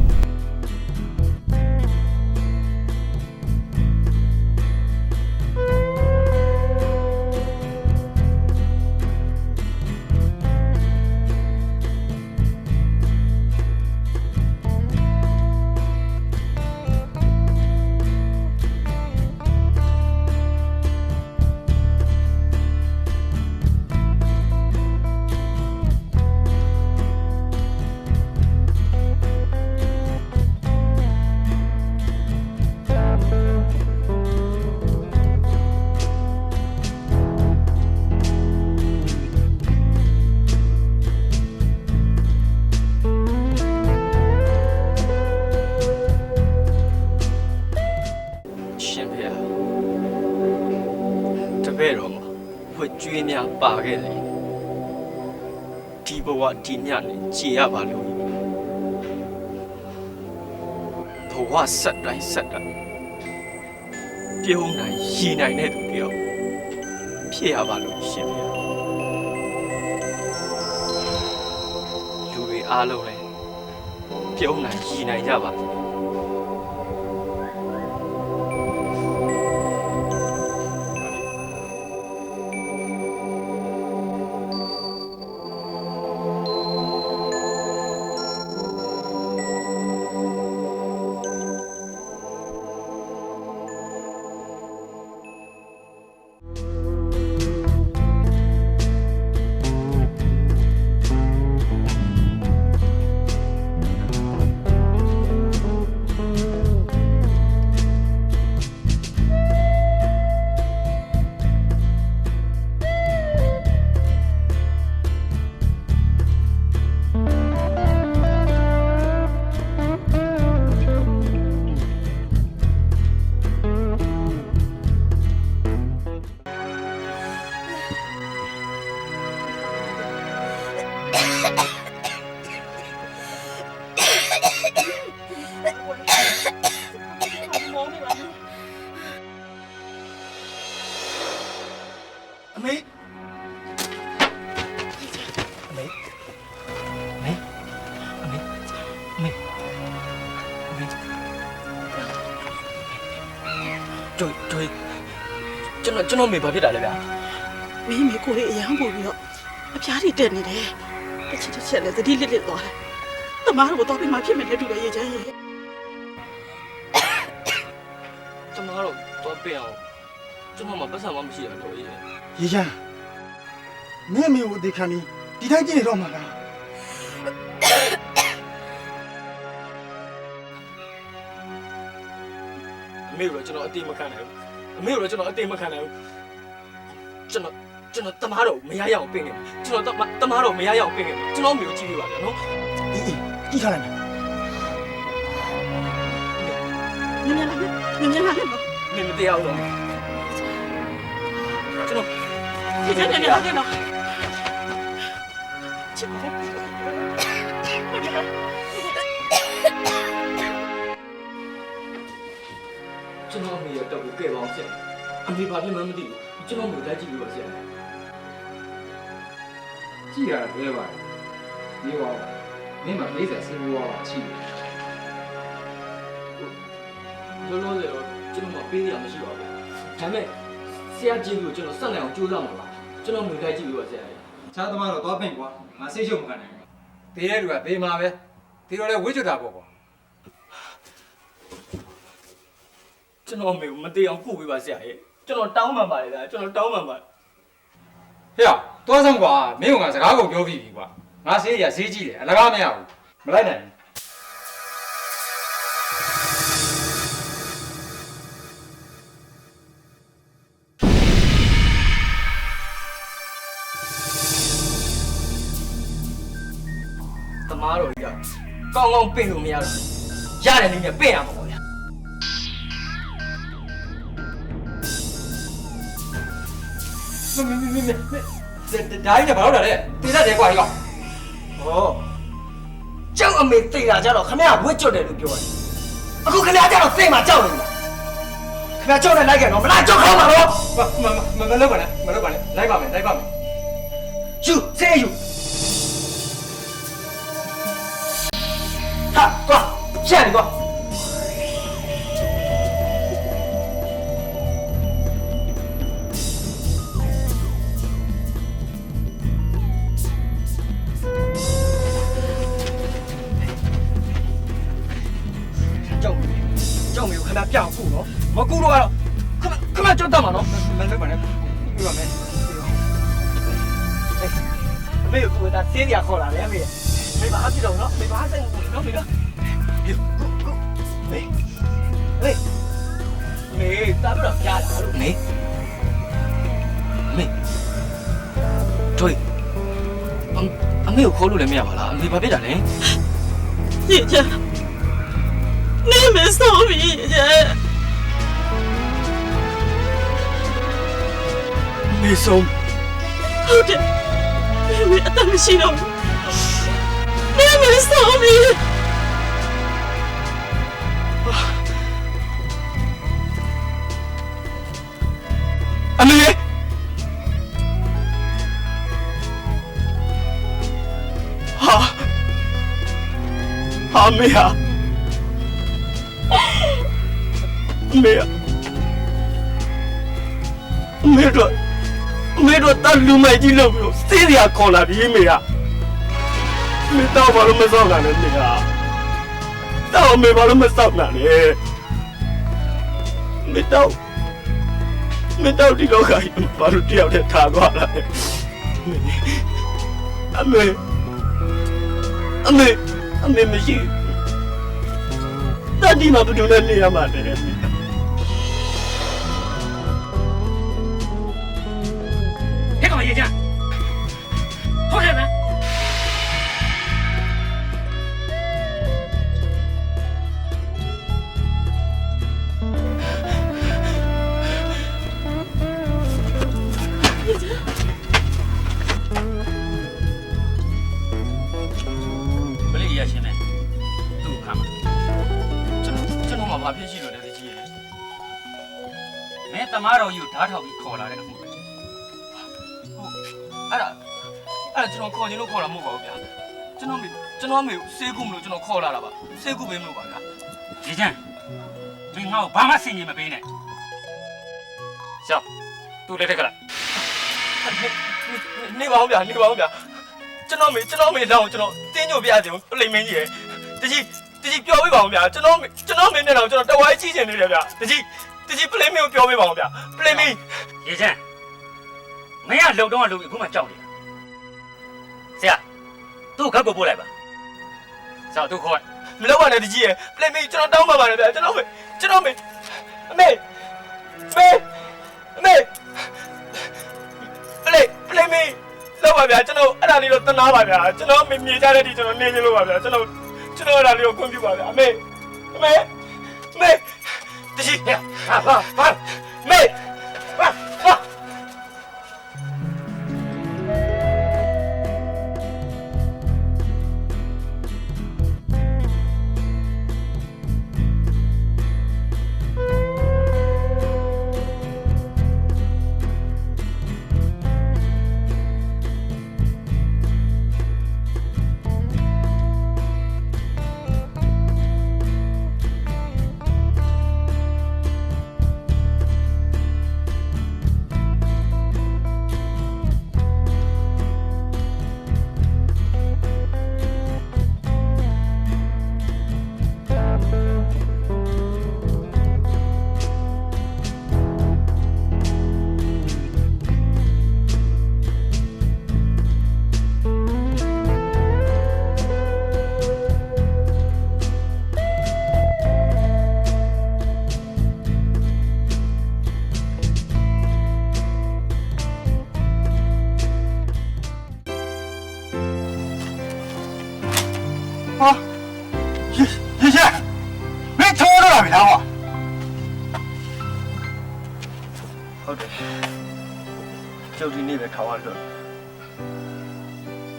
ပါခဲ့လေဒီဘဝဒီညနဲ့ကြည်ရပါလို့ဘဝဆက်တိုင်းပြုံးနိုင်ရည်နိုင်တဲ့သူတယောက်ဖြစ်ရပါလို့ရှင်ဗျာလူတွေအားလုံးလည်းပြုံးနိုင်ရည်နိုင်ကြပါစေ အမေကျွန်တော်မေဘာဖြစ်တာလဲဗျာ မင်းမေကိုလေးအရန်ပို့ပြီးတော့အပြားတွေတက်နေတယ်တစ်ချက်လည်းသတိလစ်သွားတယ်တမားတို့တော့ပြီးမှဖြစ်မယ်နဲ့တူတယ်ရေချမ်းရေ ကျမတို့တော့ပြင်အောင်ကျွန်တော်မှပတ်စံမှမရှိရတော့ရေး ရေချမ်းမင်းအမေကိုအသေးခံပြီးဒီတိုင်းကြည့်နေတော့မှာလားအမေတို့ကျွန်တော်အတိမခံနိုင်ဘူးအမေတို့ကျွန်တော်အတိမခံနိုင်ဘူးကျွန်တော်တမားတော့မရရအောင်ပြင်နေကျွန်တော်တမားတော့မရရအောင်ပြင်နေကျွန်တော်အမေကိုကြည့်ပြပါဗျာနော်အေးကြည့်ထားလိုက်မယ်မြန်လာခဲ့နော်မင်းမတရားဘူးတော့ကျွန်တော်ဒီကျနေရခဲ့နော်ချစ်ပါကျွန်တော်အမေရတော့ကိုကဲပါအောင်ဆက်အမေဘာဖြစ်မှမသိဘူးကျွန်တော်မျိုးလိုက်ကြည့်လို့ပါဆက်ကြည့်ရတာလဲပါဒီပါမင်းမလေးစက်ဆေးဘူးပါချိတယ်လောလောဆယ်တော့ကျွန်တော်မပေးရမရှိပါဘူးဒါပေမဲ့ဆရာကြီးကိုကျွန်တော်ဆက်နိုင်အောင်ကြိုးစားမှာပါကျွန်တော်မျိုးလိုက်ကြည့်လို့ပါဆက်ခြားသမားတော့သွားပင့်ကွာငါစိတ်ရှုပ်မခံနိုင်ဘူးတေးတဲ့လူကတေးမှာပဲတေးတော့လဲဝိကျွတ်တာပေါ့ကွာကျွန်တော်မေကိုမတေးအောင်ကုပေးပါဆရာရဲ့ကျွန်တော်တောင်းပန်ပါတယ်ဗျာကျွန်တော်တောင်းပန်ပါဟဲ့သွားဆောင်ကွာမင်းကငါစကားကိုပြောပြီးပြီကွာငါဆေးရဈေးကြည့်တယ်အလကားမရဘူးမလိုက်နိုင်ဘူးတမားတော်ကြီးကကောင်းကောင်းပင့်လို့မရတော့ရတယ်နည်းနဲ့ပင့်ရမှာပေါ့ဗျာမင်းဒါကြီးကဘာလို့လဲတေးတတ်တယ်ကွာဒီကောင်ဟောကျောက်အမေသိတာကြတော့ခမရဝစ်ကျွတ်တယ်လို့ပြောတယ်အခုခမရကြတော့သိမှကြောက်နေတာခမရကြောက်နေလိုက်ကြတော့မလားကြောက်ခေါင်းမှာတော့မလုပ်ပါနဲ့လိုက်ပါမယ်ယူဆေးယူဟာကွာရှက်နေကွာပြောင်းခုနော်မကူတော့ကတော့ခမကြောက်တတ်မှာနော်မလုပ်ပါနဲ့ပြပါမယ်အမေကဒါဆေးရခေါ်လာလေအမေမေဘာဖြစ်တော့နော်မေဘာဆိုင်ဘူးနော်မေနော်မေတာပြီးတော့ကြားလာလို့မေတို့အမေကိုခေါ်လို့လည်းမရပါလားအမေဘာဖြစ်တာလဲရေချာနေမစောပြီမေဆုံးဟုတ်တယ်မေအတမရှိတော့နေမစောပြီအမေဟာမေဟာမေတို့တလူမိုက်ကြီးလို့ပြောစေးရခေါ်လာပြီမေကမေတော့ဘာလို့မစောက်လာလဲမေကတော့မေဘာလို့မစောက်လာလဲမေတော့ဒီလောကကြီးဘာလို့တယောက်တည်းထားသွားလာလဲအမေမရှိတတိမဘယ်လိုလဲနေရမှာလဲ爷家，后天呢？ တော်ကြီးကိုဓာတ်ထောက်ပြီးခေါ်လာတဲ့အမှုပဲဟုတ်အဲ့ဒါကျွန်တော်ခေါ်ချင်လို့ခေါ်တာမဟုတ်ပါဘူးဗျာကျွန်တော်မေစေးကုမလို့ကျွန်တော်ခေါ်လာတာပါစေးကုပေးမလို့ပါဗျာဒီချမ်းမင်းငါ့ကိုဘာမှစင်ကြီးမပေးနဲ့ရှောက်သူ့လက်ထက်ကလားနေပါဦးဗျာကျွန်တော်မေလောက်ကျွန်တော်တင်းညိုပြရစီပလိမင်းကြီးရယ်တကြီးပြောပေးပါဦးဗျာကျွန်တော်မေနဲ့တော့ကျွန်တော်တဝိုင်းကြီးချင်နေတယ်ဗျာတကြီးပလိမင်းကိုပြောပေးပါဦးဗျာပလိမင်းရေချမ်းမင်းကလုံတော့လုံအခုမှကြောက်နေတာဆရာသူ့ခက်ကိုပို့လိုက်ပါဆရာသူ့ခေါ်မလောက်ပါနဲ့တကြီးရယ်ပလိမင်းကျွန်တော်တောင်းပါပါတယ်ဗျာကျွန်တော်မေအမေပလိမင်းလောက်ပါဗျာကျွန်တော်အဲ့ဒါလေးတော့တနာပါဗျာကျွန်တော်မေမြေကြတဲ့ဒီကျွန်တော်နေချင်လို့ပါဗျာကျွန်တော်အဲ့ဒါလေးကိုခွင့်ပြုပါဗျာအမေတကြီးဟာမေကျုပ်ဒီနေ့ပဲထောင်ရလို့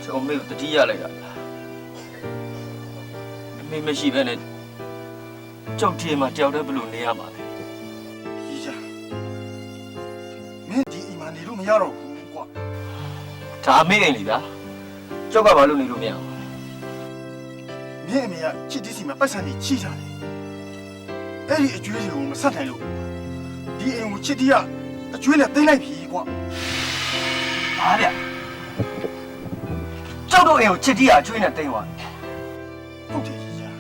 ကျွန်တော်မေကိုတတိယလိုက်တာအမေမရှိဘဲနဲ့ကျုပ်ဒီမှာတယောက်တည်းဘယ်လိုနေရမှာလဲကြီးချမ်းမင်းဒီအိမ်မှာနေလို့မရတော့ဘူးကွာဒါအမေအိမ်လေဗျာကျုပ်ကဘာလို့နေလို့မရအောင်မင်းအမေကချစ်တီးစီမှာပတ်စံကြီးချိကြတယ်အဲ့ဒီအကျွေးတွေကိုမဆက်နိုင်လို့ဒီအိမ်ကိုချစ်တီးကအကျွေးနဲ့သိမ့်လိုက်ပြီကွာဟာဗျကျုပ်တို့အိမ်ကိုချစ်တီးကအကျွေးနဲ့သိမ့်သွားဟုတ်တယ်ကြီးချမ်း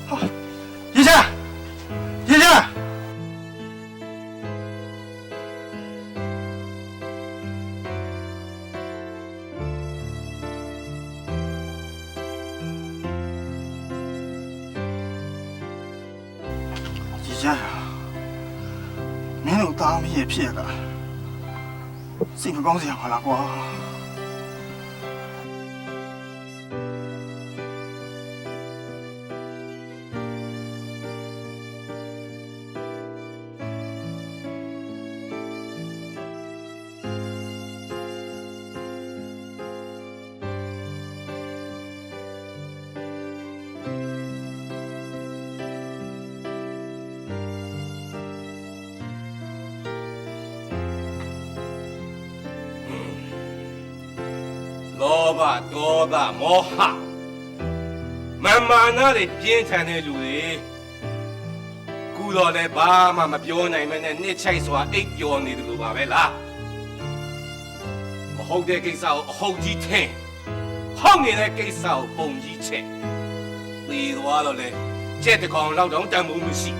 ဟာကြီးချမ်းမင်းတို့သားမီးရဲ့ဖြစ်ရတာစိတ်မကောင်းစရာပါလားကွာလောဘဒေါသမောဟမာနတွေပြင်းထန်တဲ့လူတွေကူတော့လည်းဘာမှမပြောနိုင်မနဲ့နှစ်ချိုက်စွာအိပ်ပျော်နေတယ်လို့ပါပဲလားမဟုတ်တဲ့ကိစ္စကိုအဟုတ်ကြီးထင်ဟုတ်နေတဲ့ကိစ္စကိုပုံကြီးချက်ပြီးသွားတော့လေကြက်တကောင်လောက်တောင်တန်ဖို့မရှိ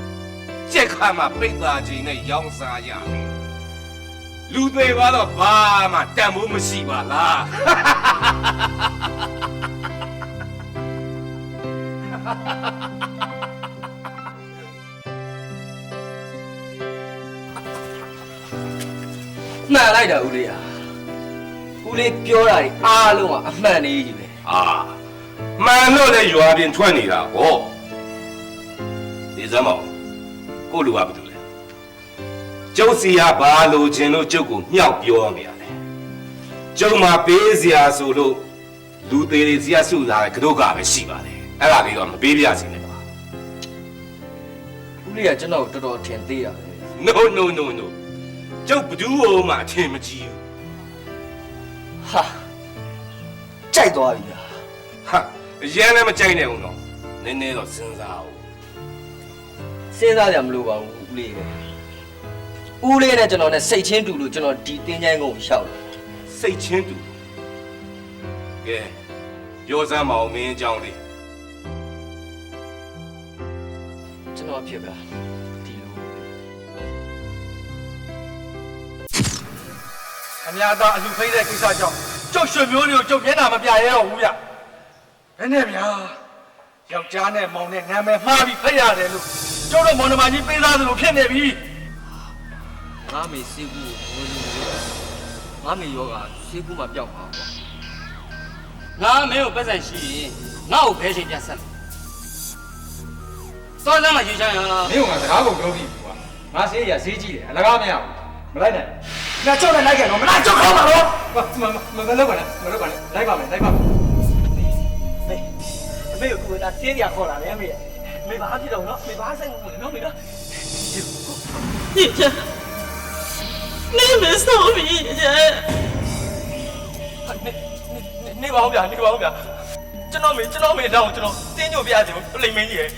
ကြက်ခါမှပိတ်သားခြင်းနဲ့ရောင်းစားရမယ်လူတွေကတော့ဘာမှတန်ဖို့မရှိပါလားမှန်လိုက်တာဦးလေးဦးလေးပြောတာတွေအားလုံးကအမှန်လေးကြီးပဲမှန်လို့လည်းရွာပြင်ထွက်နေတာဟောဒီစမောင်ကိုလူကဘာလုပ်လဲကျုပ်စီကဘာလို့ခြင်းလို့ကျုပ်ကိုမြောက်ပြောနေရတယ်ကျုပ်မှာပေးစရာဆိုလို့လူသေးတွေစီကစုလာတဲ့ကတို့ကပဲရှိပါတယ် အဲ့ဒါလေးတော့မပေးပြစီနဲ့ပါ ဦးလေးကကျွန်တော်တော်တော်အထင်သေးရတယ် no ကျုပ်ဘသူ့ဟိုမှအထင်မကြီးဘူး ဟာကြိုက်သွားပြီဗျာ ဟာအရင်လည်းမကြိုက်နဲ့ဦးတော့နည်းနည်းတော့စဉ်းစားအောင် စဉ်းစားကြမလို့ပါဘူးဦးလေးရဲ့ဦးလေးနဲ့ကျွန်တော်နဲ့စိတ်ချင်းတူလို့ကျွန်တော်ဒီတင်းချိုင်းကုန်ရှောက်တယ် စိတ်ချင်းတူကဲပြောစမ်းမအောင်မင်းအကြောင်းလေး ကျွန်တော်ဖြစ်ဗျာဒီလို အများသားအလူဖိတဲ့ကိစ္စကြောင့်ကျုပ်ရွှေမျိုးတွေကိုကျုပ်မျက်နှာမပြရဲတော့ဘူးဗျဘယ်နဲ့ဗျာယောက်ျားနဲ့မောင်နဲ့နာမည်မှားပြီးဖိရတယ်လို့ကျုပ်တို့မောင်နှမကြီးပေးသားသလိုဖြစ်နေပြီ ငါမေစေကူကိုဝင်လို့ငါမေယောဂစေကူမှပျောက်ပါကွာ ငါမင်းကိုပတ်စံရှိရင်ငါ့ကိုဘဲချိန်ပြန်ဆက်မယ်သွားစမ်းမယူချင်ရ မင်းကစကားကိုပြောပြီးကွာငါဆေးရဈေးကြီးတယ်အလကားမရဘူးမလိုက်နဲ့ ငါကျုပ်နဲ့လိုက်ကြတော့မလားကျုပ်ခေါ်ပါတော့ မလုပ်ပါနဲ့လိုက်ပါမယ် အမေကကိုယ်တာတင်းရခေါ်လာတယ်အမေမေဘာဖြစ်တော့နော်မေဘာဆိုင်ဘူးနော်မေနော် 叶家，你们送米去。 နေပါဦးဗျာကျွန်တော်မေတောင်းကျွန်တော်တင်းညို့ပြရစီကိုလိမ့်မင်းကြီးရယ်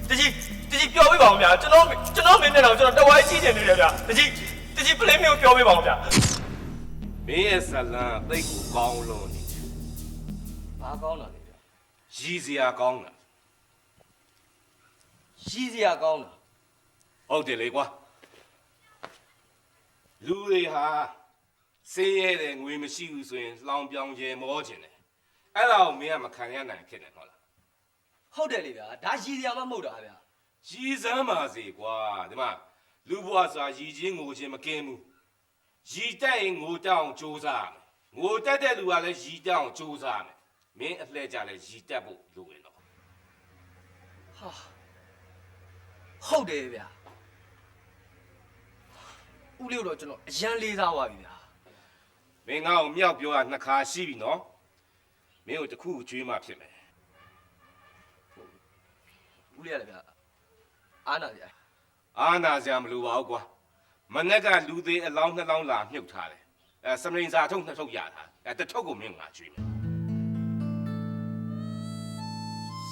တကြီးပြောပြပါဦးဗျာကျွန်တော်မေနဲ့တော့ကျွန်တော်တဝိုင်းကြီးနေတယ်ဗျာတကြီးပလင်းမျိုးပြောပြပါဦးဗျာ မင်းရဲ့ဇလန်းသိတ်ကိုကောင်းလို့နေ ဘာကောင်းတာလဲဗျာ ရည်စရာကောင်းတာ ရှိစရာကောင်းတာ ဟုတ်တယ်လေကွာလူတွေဟာစေးရဲတဲ့ငွေမရှိဘူးဆိုရင်လောင်ပြောင်ကျဲမောခြင်းတယ်အဲ့ဒါကိုမင်းကမခံရနိုင်ဖြစ်နေဟုတ်လား ဟုတ်တယ်လေဗျာဒါရှိစရာမှမဟုတ်တာဗျာ ရည်စမ်းပါစေကွာဒီမှာလူဘွားဆိုတာရည်ချင်းငိုချင်းမကင်းဘူးရည်တက်ရင်ငိုတောင်းစူးစမ်းမယ်ငိုတက်တဲ့လူကလည်းရည်တောင်းစူးစမ်းမယ်မင်းအလှည့်ကြလဲရည်တက်ဖို့လိုရင်တော့ ဟာဟုတ်တယ်ဗျာဦးလေးတော့ကျွန်တော်အရန်လေးစားသွားပြီဗျာ မင်းငါ့ကိုမြောက်ပြောတာနှစ်ခါရှိပြီနော်မင်းကိုတစ်ခုကျွေးမှဖြစ်မယ် ဦးလေးရတယ်ဗျာအားနာဗျာ အာနာစရာမလိုပါဘူးကွာမနေ့ကလူသေးအလောင်းနှလောင်းလာမြုပ်ထားတယ်စမရင်စာထုတ်နှစ်ထုတ်ရတာတစ်ထုတ်ကိုမင်းငါကျွေးမယ်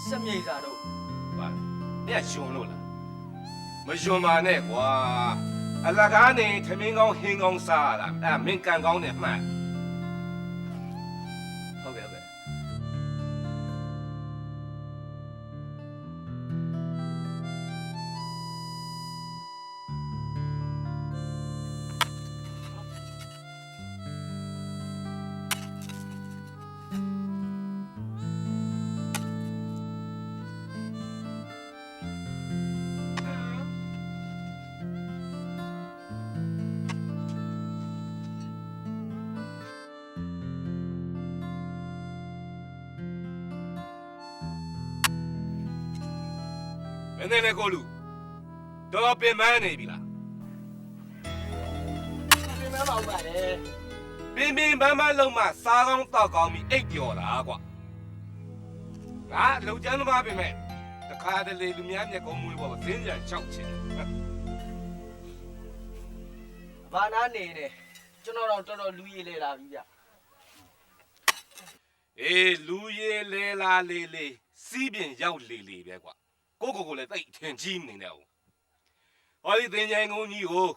စမြိတ်စာတော့ ဘာမင်းကယွန်လို့လားမယွန်ပါနဲ့ကွာအလကားနေထမင်းကောင်းဟင်းကောင်းစားရတာမင်းကန်ကောင်းနေမှန် ဟုတ်ကဲ့မင်းနဲ့ကိုလူတော့ပင်မနေပြီလား ပင်မပါပါလေ ပင်ပန်းလုံးမှစားကောင်းတောက်ကောင်းပြီးအိတ်ပျော်တာကွာငါလုံချမ်းသမားပင်မဲ့တခါတလေလူများမျက်ကုံးမွေးပေါ်ဇင်းကြံချောက်ချင် ဘာနာနေတယ်ကျွန်တော်တော့တော်တော်လူရည်လေလာပြီဗျာ အေးလူရဲလဲလာလေလေစီးပြင်ရောက်လေလေပဲကွာကိုလည်းတိတ်ထင်ကြီးမနေနဲ့ဟုတ်ဟောဒီသင်္ချိုင်းကုန်းကြီးကို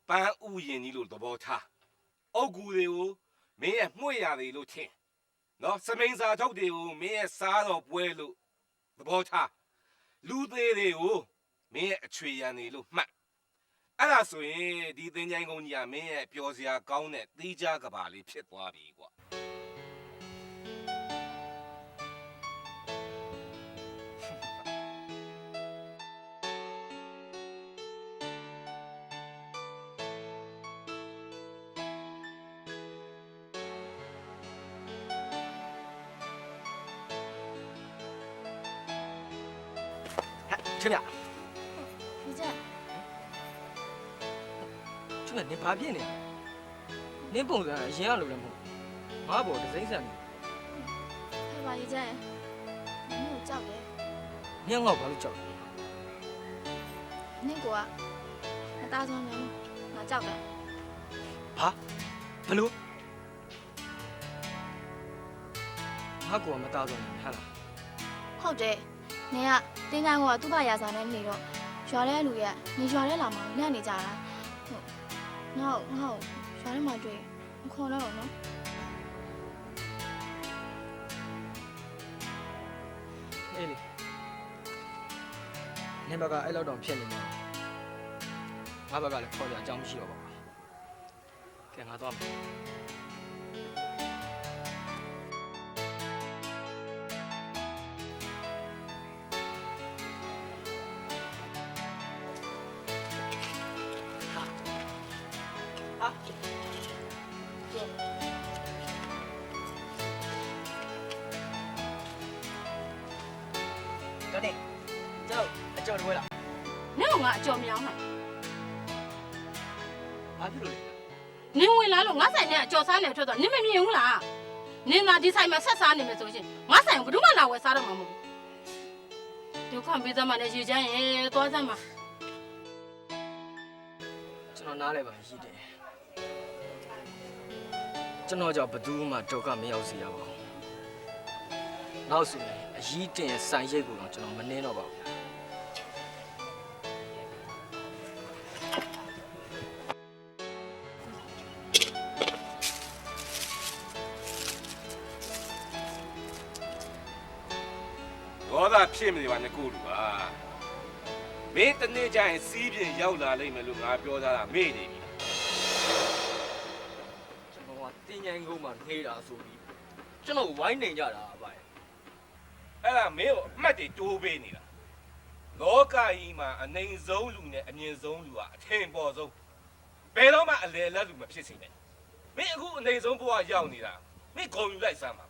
ပန်းဥယင်ကြီးလို့သဘောထားအုတ်ကူတွေကိုမင်းရဲ့မှု့ရတယ်လို့ထင်နော်စမိန်စာထုတ်တွေကိုမင်းရဲ့စားတော်ပွဲလို့သဘောထားလူသေးတွေကိုမင်းရဲ့အချွေရံတွေလို့မှတ်အဲ့ဒါဆိုရင်ဒီသင်္ချိုင်းကုန်းကြီးကမင်းရဲ့ပျော်စရာကောင်းတဲ့သီးခြားကဘာလေးဖြစ်သွားပြီကွာ ခင်ဗျာ 你这， ချွတ်နေဘာဖြစ်နေလဲနင်းပုံစံအရင်ကလိုလည်းမဟုတ်ငါ့ဘောဒစိမ့်ဆန်နေ 快把一件，没有叫给。မင်းငါ့ကိုဘာလို့ကြောက်လဲ နင့်ကမသားဆုံးနေငါကြောက်တယ် ဘာဘလို့ငါ့ကိုမသားဆုံးနေဟာလား ဟုတ်တယ်နင်ကတင်းတိုင်းကသူ့ဘာရာစာနဲ့နေတော့ရွာတဲ့လူရဲ့နေရွာတဲ့လာမှာညနေကြတာဟုတ်ငါ့ရွာထဲမှာတွေ့မခေါ်တော့ဘူးနော် အေးလေနင်ဘက်ကအဲ့လောက်တော့ဖြစ်နေမှာငါဘက်ကလည်းခေါ်ကြအကြောင်းမရှိတော့ပါဘူးကဲငါသွားမယ် တော်တယ်ကျောက်အကျော်တွေလာ နင့်ကငါအကြော်မြောင်းမှာ ဘာဖြစ်လို့လဲ နင်ဝင်လာလို့ငါဆိုင်နဲ့အကြော်စားနေထွက်တော့နင်မမြင်ဘူးလားနင်သာဒီဆိုင်မှာဆက်စားနေမယ်ဆိုရှင်ငါဆိုင်ကိုဘယ်သူမှလာဝယ်စားတော့မှာမဟုတ်ဘူးဒုက္ခပေးသမားနဲ့ရေချမ်းရဲ့သွားစမ်းမှာ ကျွန်တော်နားလဲပါရှိတယ်ကျွန်တော်ကြောင့်ဘယ်သူမှဒုက္ခမရောက်စေရပါဘူးနောက်ဆိုရင်အကြီးတင်ဆိုင်ရိတ်ကိုတော့ကျွန်တော်မနှင်းတော့ပါဘူး ဒေါသဖြစ်မနေပါနဲ့ကိုလူပါမင်းတနေ့ကျရင်စီးပြင်ရောက်လာလိမ့်မယ်လို့ငါပြောသားတာမေ့နေပြီ ကျွန်တော်ကတင်းញိုင်းကုန်းမှာနေတာဆိုပြီးကျွန်တော်ဝိုင်းနေကြတာဗျ အဲ့ဒါမင်းကိုအမှတ်တွေတိုးပေးနေတာလောကကြီးမှာအနိုင်ဆုံးလူနဲ့အမြင့်ဆုံးလူကအထင်ပေါ်ဆုံးဘယ်တော့မှအလယ်လက်လူမဖြစ်စေနဲ့မင်းအခုအနိုင်ဆုံးဘဝရောက်နေတာမင်းဂုံယူလိုက်စမ်းပါ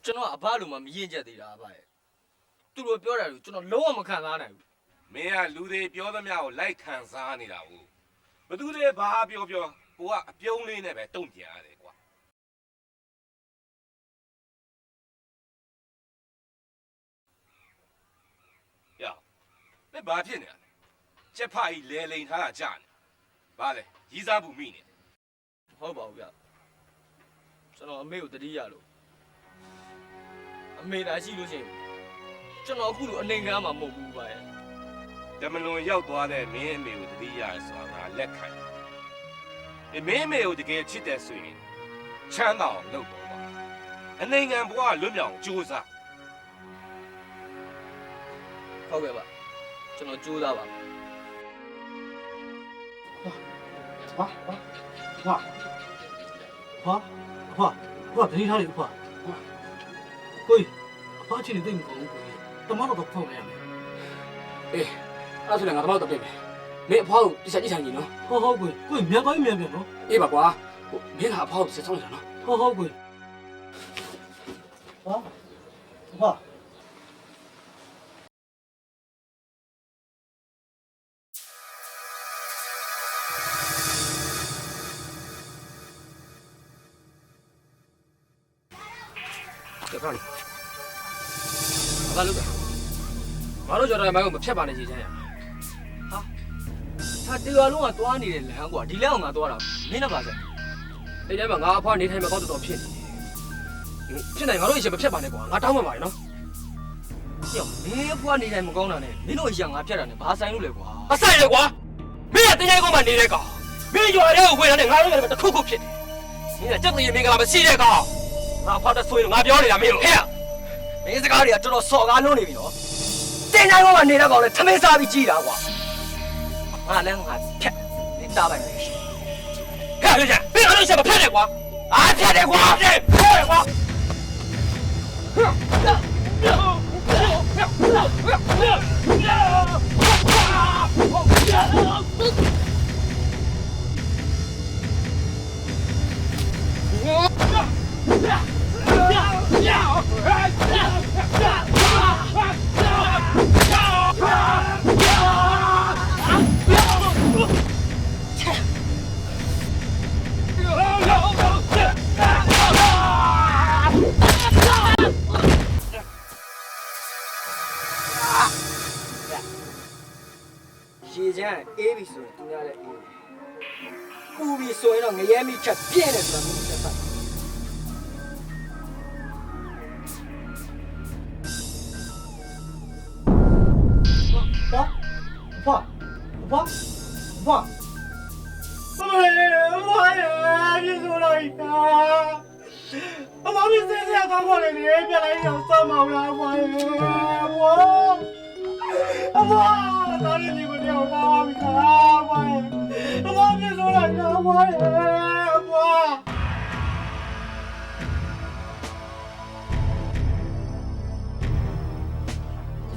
ကျွန်တော်အဘလိုမှမရင်ကျက်သေးတာဗျသူတို့ပြောတာကိုကျွန်တော်လုံးဝမခံစားနိုင်ဘူး မင်းကလူတွေပြောသမျှကိုလိုက်ခံစားနေတာဟုတ်ဘသူတွေဘာပြောကိုကအပြုံးလေးနဲ့ပဲတုံ့ပြန်ရတယ်ကွာယောမင်းဘာဖြစ်နေလဲချက်ဖာကြီးလဲလိန်ထားတာကြာနေဘာလဲရီးစားဘူးမိနေ ဟုတ်ပါဘူးဗျကျွန်တော်အမေကိုတတိယလို့အမေလာရှိလို့ရှိရင်ကျွန်တော်အခုလိုအနေငန်းမှာမဟုတ်ဘူးဗျ တမလွန်ရောက်သွားတဲ့မင်းအမေကိုတတိယဆိုတာငါလက်ခံမင်းအမေကိုတကယ်ချစ်တဲ့ဆိုရင်ချမ်းသာအောင်လုပ်တော့ပါအနိုင်ငံဘဝလွတ်မြောက်ကြိုးစား ဟုတ်ကဲ့ဗျကျွန်တော်ကြိုးစားပါ ဘာတတိထားလေဘာကိုကြီးအဖအချင်းနေသိမကောင်းဘူးကိုကြီးတမတော့ဖောက်နေရမယ်အေးအဲ့ဆိုလည်းငါတမတော့ပြင်မယ်မင်းအဖောက်ကိုတိကျကြည့်ချင်ကြီးနော်ဟုတ်ကိုကြီးမြန်ကောင်းမြန်နော်အေးပါကွာဟိုမင်းကအဖောက်ကိုစစ်ဆောင်နေတာနော်ဟုတ်ကိုကြီးဘာ ကဲပါလို့ဘာလို့လဲဘာလို့ကြော်တယ်မိုင်းကိုမဖြတ်ပါနဲ့ကြီးချမ်းရဟာတရွာလုံးကတွားနေတဲ့လမ်းကွာဒီလမ်းအောင်ငါတွားတာမင်းနဲ့ပါစက်အဲ့ထဲမှာငါအဖွားနေထိုင်မှာကောင်းတော်ဖြစ်နေဖြစ်နိုင်ငါတို့အရင်မဖြတ်ပါနဲ့ကွာငါတောင်းမှပါတယ်နော်ကြောက်မင်းအဖွားနေထိုင်မကောင်းတာနဲ့မင်းတို့အရင်ငါဖြတ်တာနဲ့ဘာဆိုင်လို့လဲကွာအဆိုင်လေကွာမင်းကတင်းချိုင်းကုန်းမှာနေတဲ့ကောင်မင်းရွာထဲကိုဝင်လာတဲ့ငါတို့လည်းတစ်ခုခုဖြစ်တယ်မင်းကကြက်တည်းမင်္ဂလာမရှိတဲ့ကောင်ငါဖောက်တဲ့ဆိုရင်ငါပြောနေတာမင်းတို့ဟဲ့မင်းစကားတွေကတော်တော်စော်ကားလုံးနေပြီနော်တင်းတိုင်းကနေတဲ့ကောင်လည်းထမင်းစားပြီးကြည်တာကွာငါလည်းငါဖြတ်နေသားပိုင်မယ်ဟဲ့လေကြာမင်းအားလုံးချက်မဖြတ်နဲ့ကွာအားဖြတ်တယ်ကွာဖြတ်တယ်ကွာ ရေချမ်းအေးပြီဆိုရင်သူများလည်းအေးပူပြီဆိုရင်တော့ငရဲမိချက်ပြင်းတယ်ဆိုတာမျိုးသက်သက်ဘာပြေဆိုလိုက်တာအမပြေစရာကောင်းပါလေပြလိုက်တော့စမ်းမောင်းလာပါရဲ့အမတော်ရည်ကိုတော့ကားပြီခါပါရဲ့အမပြေဆိုလိုက်တာပါရဲ့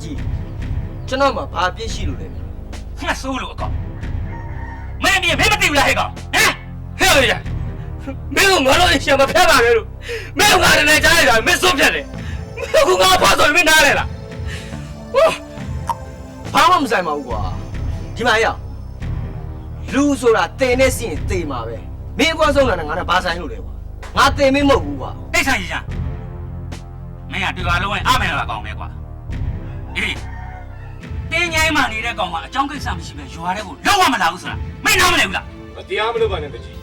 ကြီးကျွန်တော်မှာဘာပြစ်ရှိလို့လဲငါဆိုးလို့အကောင်မင်းမသိဘူးလားဟဲ့ကောင်ဟဲ့ရမင်းကငါတို့ရှင်မဖက်ပါနဲ့လို့မင်းကငါနဲ့ကြားရတာမင်းစိုးဖြတ်တယ်မင်းကငါဖားဆိုရင်မင်းနားလဲလားဘာမှမဆိုင်ပါဘူးကွာဒီမှာရလူဆိုတာတင်နေစီရင်တေမှာပဲမင်းကွာဆုံးတာနဲ့ငါနဲ့ဘာဆိုင်လို့လဲကွာငါတင်မင်းမဟုတ်ဘူးကွာတိတ်ဆိုင်ကြီးမင်းကဒီကလုံးဝင်အမယ်လာကောင်းပဲကွာအေးတင်းငိုင်းမှနေတဲ့ကောင်ကအကြောင်းကိစ္စမရှိပဲရွာတဲ့ကိုလောက်မလာဘူးဆိုတာမင်းနားမလဲဘူးလားတရားမလုပ်ပါနဲ့တကြီး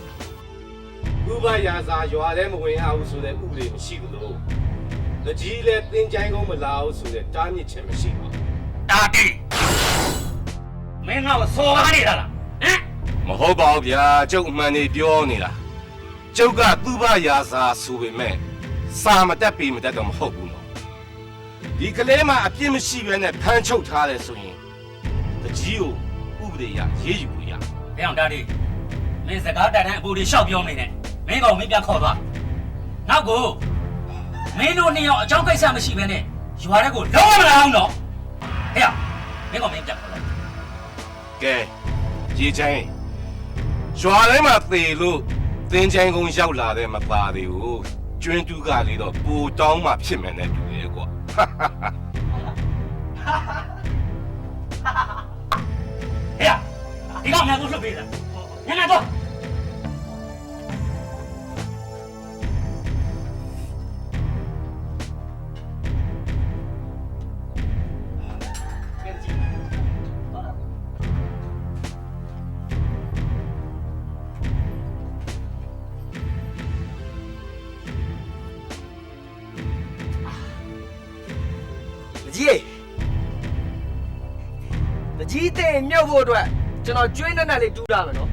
ဥပရာစာရွာထဲမဝင်အောင်ဆိုတဲ့ဥပဒေမရှိဘူးလို့တကြီးလည်းတင်းချိုင်းကုန်းမလာအောင်ဆိုတဲ့တားမြစ်ချက်မရှိပါဘူးတာတီမင်းကစော်ကားနေတာလားမဟုတ်ပါဘူးဗျာကျုပ်အမှန်နေပြောနေတာကျုပ်ကသူ့ဘရာစာဆိုပေမဲ့စာမတက်ပေမတက်တော့မဟုတ်ဘူးနော်ဒီကလေးမှာအပြစ်မရှိဘဲနဲ့ဖမ်းချုပ်ထားတယ်ဆိုရင်တကြီးကိုဥပဒေရရေးယူလို့ရဘယ်အောင်တာတီမင်းစကားတတ်တဲ့အပူတွေရှောက်ပြောနေနဲ့မင်းကောင်မင်းပြန်ခေါ်သွားနောက်ကိုမင်းတို့နှစ်ယောက်အကြောင်းကိစ္စမရှိဘဲနဲ့ရွာထဲကိုလုံးဝမလာအောင်တော့ဟဲ့မင်းကောင်မင်းပြန်ခေါ်သွားကဲရေချိုင်းရွာထဲမှာသေလို့သင်ချိုင်းကုန်းရောက်လာတဲ့မပါသေးဘူးကျွန်းတူးကလေးတော့ပူတောင်းမှဖြစ်မယ်နဲ့တူတယ်ကွာဟဲ့ဒီကောင်များကိုလှုပ်ပေးတာညနေတော့ကြီးတဲ့မြုပ်ဖို့အတွက်ကျွန်တော်ကျွေးနဲ့လေးတူးတာမယ်နော်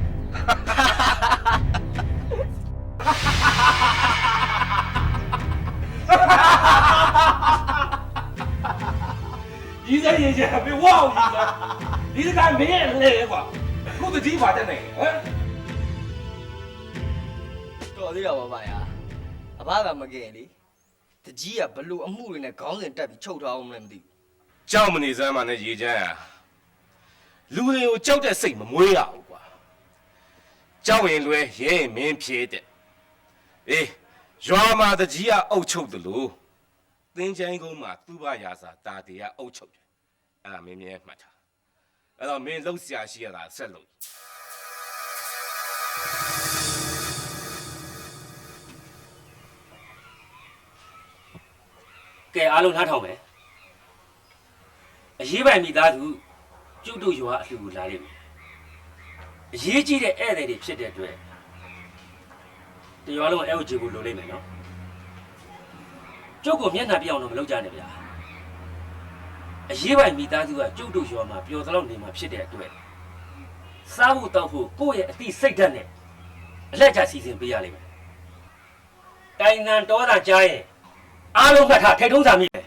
ကြီးစရေးချင်ပြီဝေါ့ကြီးဒီကမင်းရဲ့လေကွာခုတကြီးပါတဲ့နေဟမ်တော်သေးတော့ပါဗျာအဘကမကင်လေတကြီးကဘလို့အမှုတွေနဲ့ခေါင်းစဉ်တက်ပြီးချုပ်ထားအောင်လည်းမသိဘူးကြောက်မနေစမ်းပါနဲ့ရေချမ်းလူတွေကိုကြောက်တဲ့စိတ်မမွေးရဘူးကွာကြောက်ရင်လွဲရဲရင်မင်းဖြေတဲ့အေးရွာမှာတကြီးကအုပ်ချုပ်တယ်လို့သင်ချိုင်းကုန်းမှာသူ့ဘရာစာတာတေကအုပ်ချုပ်တယ်အဲ့ဒါမင်းမြဲမှတ်ထားအဲ့တော့မင်းလှုပ်ရှားရှိရတာဆက်လို့ကဲအားလုံးနားထောင်မယ်အရေးပိုင်မိသားစုကျုပ်တို့ရွာအလှူလာလိမ့်မယ်အရေးကြီးတဲ့ဧည့်သည်တွေဖြစ်တဲ့အတွက်တရွာလုံးအဲဝကြည့်ဖို့လိုလိမ့်မယ်နော်ကျုပ်ကိုမျက်နှာပြအောင်တော့မလုပ်ကြနဲ့ဗျာအရေးပိုင်မိသားစုကကျုပ်တို့ရွာမှာပျော်သလောက်နေမှာဖြစ်တဲ့အတွက်စားဖို့တောက်ဖို့ကိုယ့်ရဲ့အသိစိတ်ဓာတ်နဲ့အလက်ချစီစဉ်ပေးရလိမ့်မယ်တိုင်နန်တော်တာကြားရင်အားလုံးမှတ်ထားထိတ်ထုံးစာမိတယ်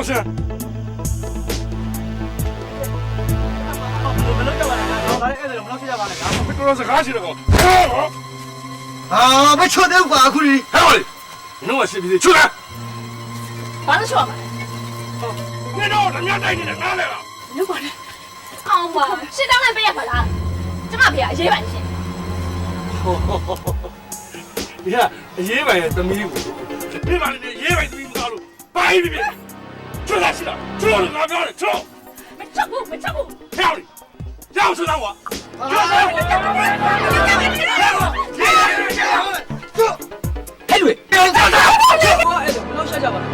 စမ်းမလုပ်ကြပါနဲ့တော့ဒါလည်းအဲ့ဒါမလုပ်ချင်ကြပါနဲ့ဒါမှမတော်စကားရှိတော့မချွတ်တော့ပါအခုလေဟဲ့ပါလေနော်ရှိပြီချွတ်လားဘာလို့ချွတ်မှာနေတော့ဓမြတိုက်နေတယ်နားလဲလားလုပ်ပါနဲ့အောင်ပါရှင်းတောင်းလိုက်ပေးရပါလားကျမဖေကအရေးပါရှင် ဒီကအရေးပိုင်ရဲ့သမီးကိုဒီမှာလည်းရေးပိုင်သမီးမသားလို့ဘာကြီးဖြစ်ချွတ်လားရှိလားချွတ်လို့ငါပြောတယ်ချွတ်မချွတ်ဘူးဟဲ့လေရောက်စမ်းကွာဟဲ့လူပြောတာအဲ့ဒါမလို့ရှာကြပါလား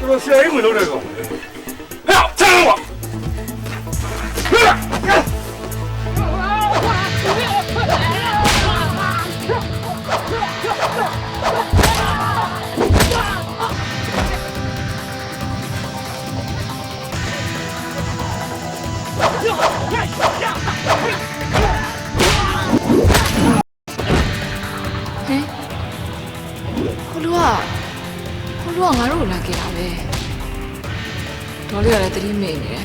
တော်ဆရာကြီးဝင်လို့တယ်ကောင်ဟဲ့ချမ်းကွာဟိုလူကငါတို့ကိုလာခဲ့တာပဲဒေါ်လေးကလည်းတတိမေ့နေတယ်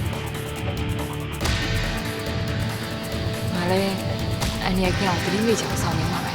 ငါလည်းအန်နီကအောင်တတိမေ့ချအောင်ဆောင်နေမှာပဲ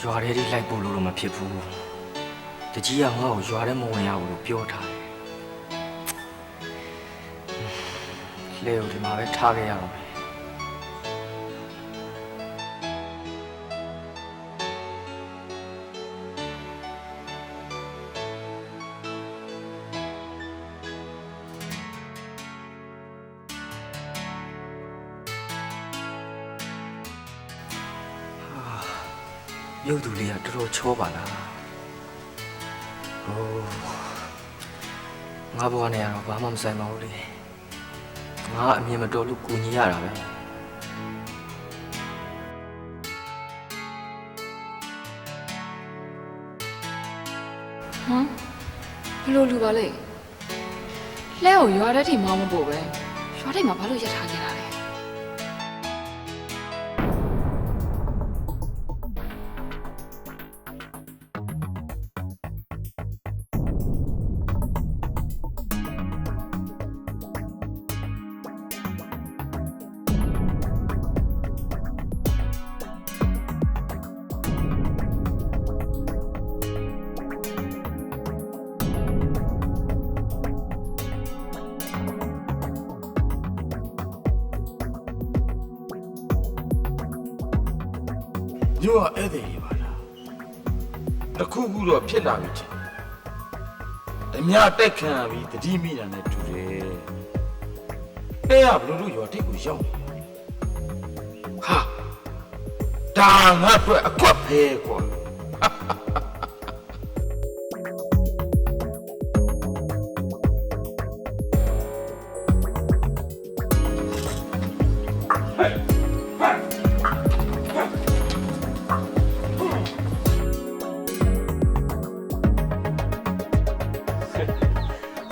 ရွာထဲထိလိုက်ပို့လို့တော့မဖြစ်ဘူးတကြီးကငါ့ကိုရွာထဲမဝင်ရဘူးလို့ပြောထားတယ်လေကိုဒီမှာပဲထားခဲ့ရတော့မယ်ရုပ်သူလေးကတော်တော်ချောပါလားဟိုငါဘဝနဲ့ကတော့ဘာမှမဆိုင်ပါဘူးလေငါအမြင်မတော်လို့ကူညီရတာပဲဟမ်ဘယ်လိုလူပါလဲလဲကိုရွာတဲ့ထိမောင်းမပို့ပဲရွာထိမှာဘာလို့ရက်ထားခဲ့တာလဲ ညို့ကဧည့်သည်တွေပါလားတခုခုတော့ဖြစ်လာပြီချင်းဓမြတိုက်ခံရပြီးတတိမိတာနဲ့တူတယ်တဲ့ကဘလို့လို့ရွာတိတ်ကိုရောက်ဟာဒါငါအတွက်အကွက်ပဲကွာ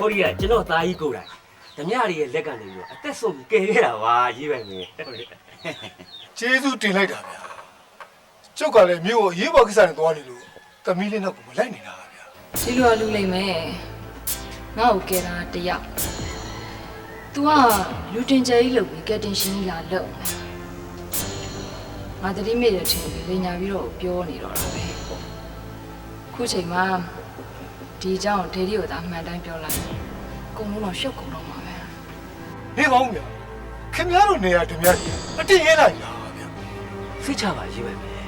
ကိုရီးယားကျွန်တော်သားကြီးကိုယ်တိုင်ဓမြတွေရဲ့လက်ကနေပြီးတော့အသက်ဆုံးပြီးကယ်ခဲ့တာပါရေးပိုင်မယ်ဟုတ်တယ် ကျေးဇူးတင်လိုက်တာဗျာကျုပ်ကလည်းမြို့ကိုရေးပေါ်ကိစ္စနဲ့သွားနေလို့သမီးလေးတော့မလိုက်နေတာဗျာ ဒီလိုလူလိမ့်မယ်ငါ့ကိုကဲတာတယောက် तू ကလူတင်ကျဲကြီးလုပ်ပြီးကဲတင်ရှင်ကြီးလာလုပ်ငါတတိမိတယ်ထင်ပြီးလိညာပြီးတော့ပြောနေတော့တာပဲခုချိန်မှာဒီအကြောင်းဒေဒီကိုသာမှန်တိုင်းပြောလိုက်အကုန်လုံးတော့ရှုပ်ကုန်တော့မှာပဲ နေကောင်းဗျာခင်ဗျားတို့နေရာဓမြကြီးအတင်းရဲလိုက်တာဗျာ ဖိတ်ချပါရေးပိုင်မယ်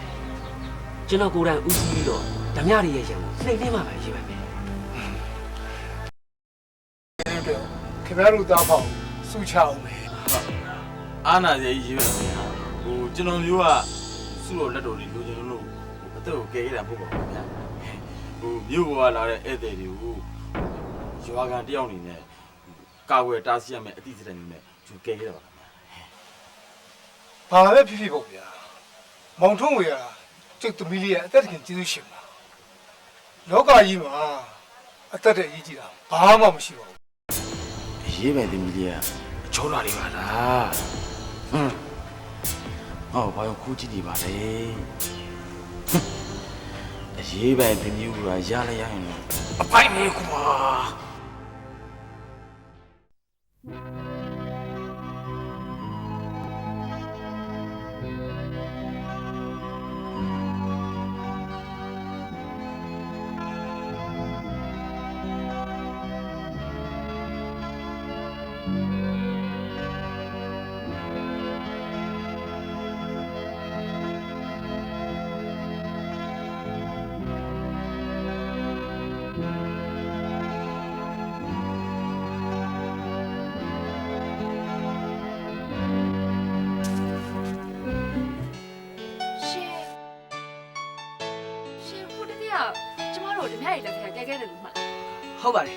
ကျွန်တော်ကိုယ်တိုင်ဦးစီးပြီးတော့ဓမြတွေရဲ့ရံကိုနှိမ်နှင်းပါပါရေးပိုင်မယ် ခင်ဗျားတို့သားပေါ့စူချအောင်ပဲ အာနာရဲ့ရေးပဲဟိုကျွန်တော်မျိုးကစုတော်လက်တော်တွေလိုချင်လို့အသက်ကိုကယ်ခဲ့တာမဟုတ်ပါဘူးဗျာဟိုမြို့ကလာတဲ့ဧည့်သည်တွေကိုရွာကန်တယောက်နေနဲ့ကာဝယ်တားဆီးရမယ်အတိအကျနေနဲ့သူကယ်ခဲ့တာပါဗျာ ဘာပဲဖြစ်ဖြစ်ပေါ့ဗျာမောင်ထုံးဝေကကျုပ်သမီးလေးရဲ့အသက်တခင်ကျေးဇူးရှင်ပါလောကကြီးမှာအသက်တဲ့အရေးကြီးတာဘာမှမရှိပါဘူး ရေးပဲသမီးလေးကအချောလာလေးပါလားဟမ်ဟောဘာလို့ခိုးကြည့်နေပါလဲအရေးပဲသမီးကရလဲရရင်အပိုင်နေကွာ ကျမတို့ဓမြတွေလည်းကဲခဲ့တယ်လို့မှတ်လား ဟုတ်ပါတယ်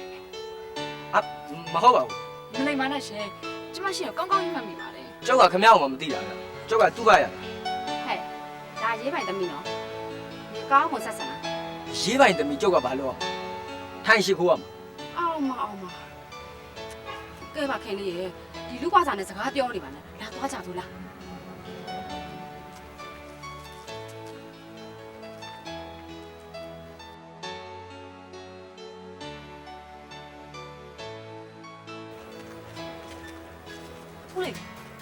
မဟုတ်ပါဘူး မလိမ္မာနဲ့ရှင်ကျမရှင်ကိုကောင်းကောင်းကြီးမှတ်မိပါတယ် ကျောက်ကခမရအောင်မသိတာဗျကျောက်ကသူ့ကရ ဟဲ့ဒါရေးပိုင်သမီးနော်ဒီကောင်းကိုဆက်ဆံတာ ရေးပိုင်သမီးကျောက်ကဘာလို့ထိုင်ရှိခိုးရမှာ အောင်မကဲပါခင်လေးရေဒီလူကွာစာနဲ့စကားပြောနေပါနဲ့လာသွားကြသူလား ဟုတ်လေ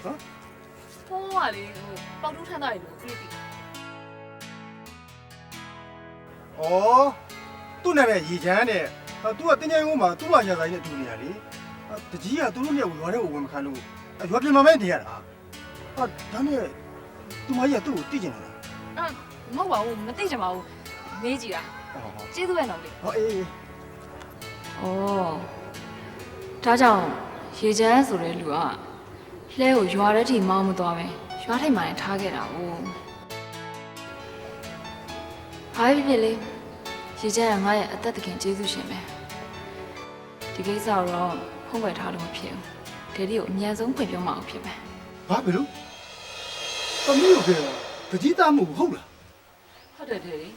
ဟမ်ဟိုကလေပေါက်တူးထမ်းသားတွေလို့ပြည့်ပြီ ဩသူ့နာမည်ရေချမ်းတဲ့သူကတင်းကြိုင်ကုန်းမှာသူ့မရဆိုင်နဲ့တူနေရလေတကြီးကသူတို့နဲ့ရွာထဲကိုဝင်မခံလို့ရွာပြင်မှာပဲနေရတာဒါနဲ့သူမကြီးကသူ့ကိုတိကျင်လာ မဟုတ်ပါဘူးမသိကြပါဘူးမေးကြည့်တာကျေးဇူးပဲနော်လေ ဟောအေး ဩဒါကြောင့်ရေချမ်းဆိုတဲ့လူကလှဲကိုရွာထဲထိမောင်းမသွားပဲရွာထိပ်မှာထားခဲ့တာ哦ဘာဖြစ်လေရေချမ်းကငါရဲ့အသက်တခင်ကျေးဇူးရှင်ပဲဒီကိစ္စတော့ဖုံးကွယ်ထားလို့မဖြစ်ဘူးဒေဒီကိုအမြန်ဆုံးဖွင့်ပြောမှအောင်ဖြစ်မယ် ဘာဖြစ်လို့သမီးကိုကတကြီးသားမှုဟုတ်လား ဟုတ်တယ်ဒေဒီ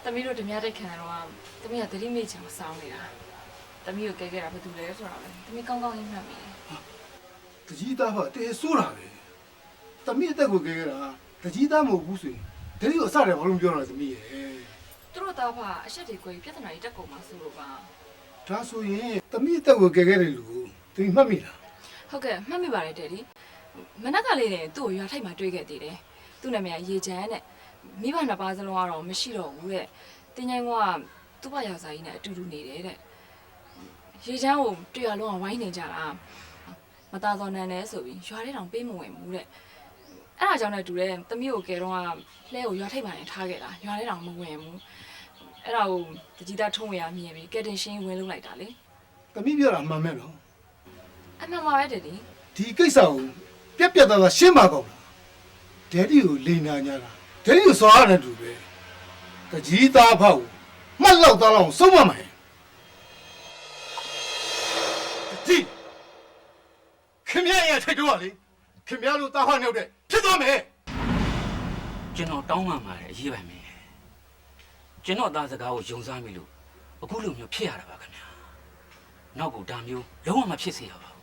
သမီးတို့ဓမြတိုက်ခံတော့သမီးကသတိမေ့ချင်မဆောင်နေတာသမီးကိုကဲခဲ့တာဘာတူလဲဆိုတာပဲသမီးကောင်းကောင်းရင်းမှတ်မိတယ် တကြီးသားကတဲဆိုးတာပဲသမီးအသက်ကိုကဲခဲ့တာတကြီးသားမဟုတ်ဘူးဆိုရင်ဒဲဒီကိုအစတယ်ဘာလို့ပြောရလဲသမီးရဲ့ သူတို့သားကအရှက်တွေကိုပြဿနာကြီးတက်ကုန်မှာဆိုလို့ပါ ဒါဆိုရင်သမီးအသက်ကိုကဲခဲ့တယ်လို့သမီးမှတ်မိလား ဟုတ်ကဲ့မှတ်မိပါတယ်တဲ့ဒီမနက်ကလေးနဲ့သူ့ကိုရွာထိုက်မှာတွေ့ခဲ့သေးတယ်သူ့နာမည်ကရေချမ်းတဲ့မိဘနှစ်ပါးစလုံးကတော့မရှိတော့ဘူးတဲ့တင်းချိုင်းကသူ့ဘယောက်ျားကြီးနဲ့အတူတူနေတယ်တဲ့ရေချမ်းကိုတွေ့ရလုံးကဝိုင်းနေကြတာမသားတော်နန်းနဲ့ဆိုပြီးရွာထဲတောင်ပေးမဝင်ဘူးတဲ့ အဲ့ဒါကြောင့်လည်းတူတယ်သမီးကိုကဲတော့ကလဲကိုရွာထိပ်မှနေထားခဲ့တာရွာထဲတောင်မဝင်ဘူးအဲ့ဒါကိုတကြီးသားထုံးဝရမြင်ပြီးကဲတင်ရှင်းဝင်လုပ်လိုက်တာလေ သမီးပြောတာမှန်မဲ့နော် အမှန်ပါပဲဒက်ဒီ ဒီကိစ္စကိုပြက်ပြက်သားသားရှင်းပါကောင်းလားဒက်ဒီကိုလိန်နာညာတာဒက်ဒီကိုစော်ရတယ်တူပဲတကြီးသားဖောက်မှတ်လောက်သားလောက်ဆုံးမမယ်ဒီခင်ဗျားရဲ့ထိတ်တော့လေခင်ဗျားတို့တာဖောက်နေတော့ဖြစ်သွားမယ် ကျွန်တော်တောင်းပန်ပါတယ်အရေးပါမယ်ကျွန်တော်သားစကားကိုယုံစားမိလို့အခုလိုမျိုးဖြစ်ရတာပါခင်ဗျာနောက်ကဒါမျိုးလုံးဝမဖြစ်စေရပါဘူး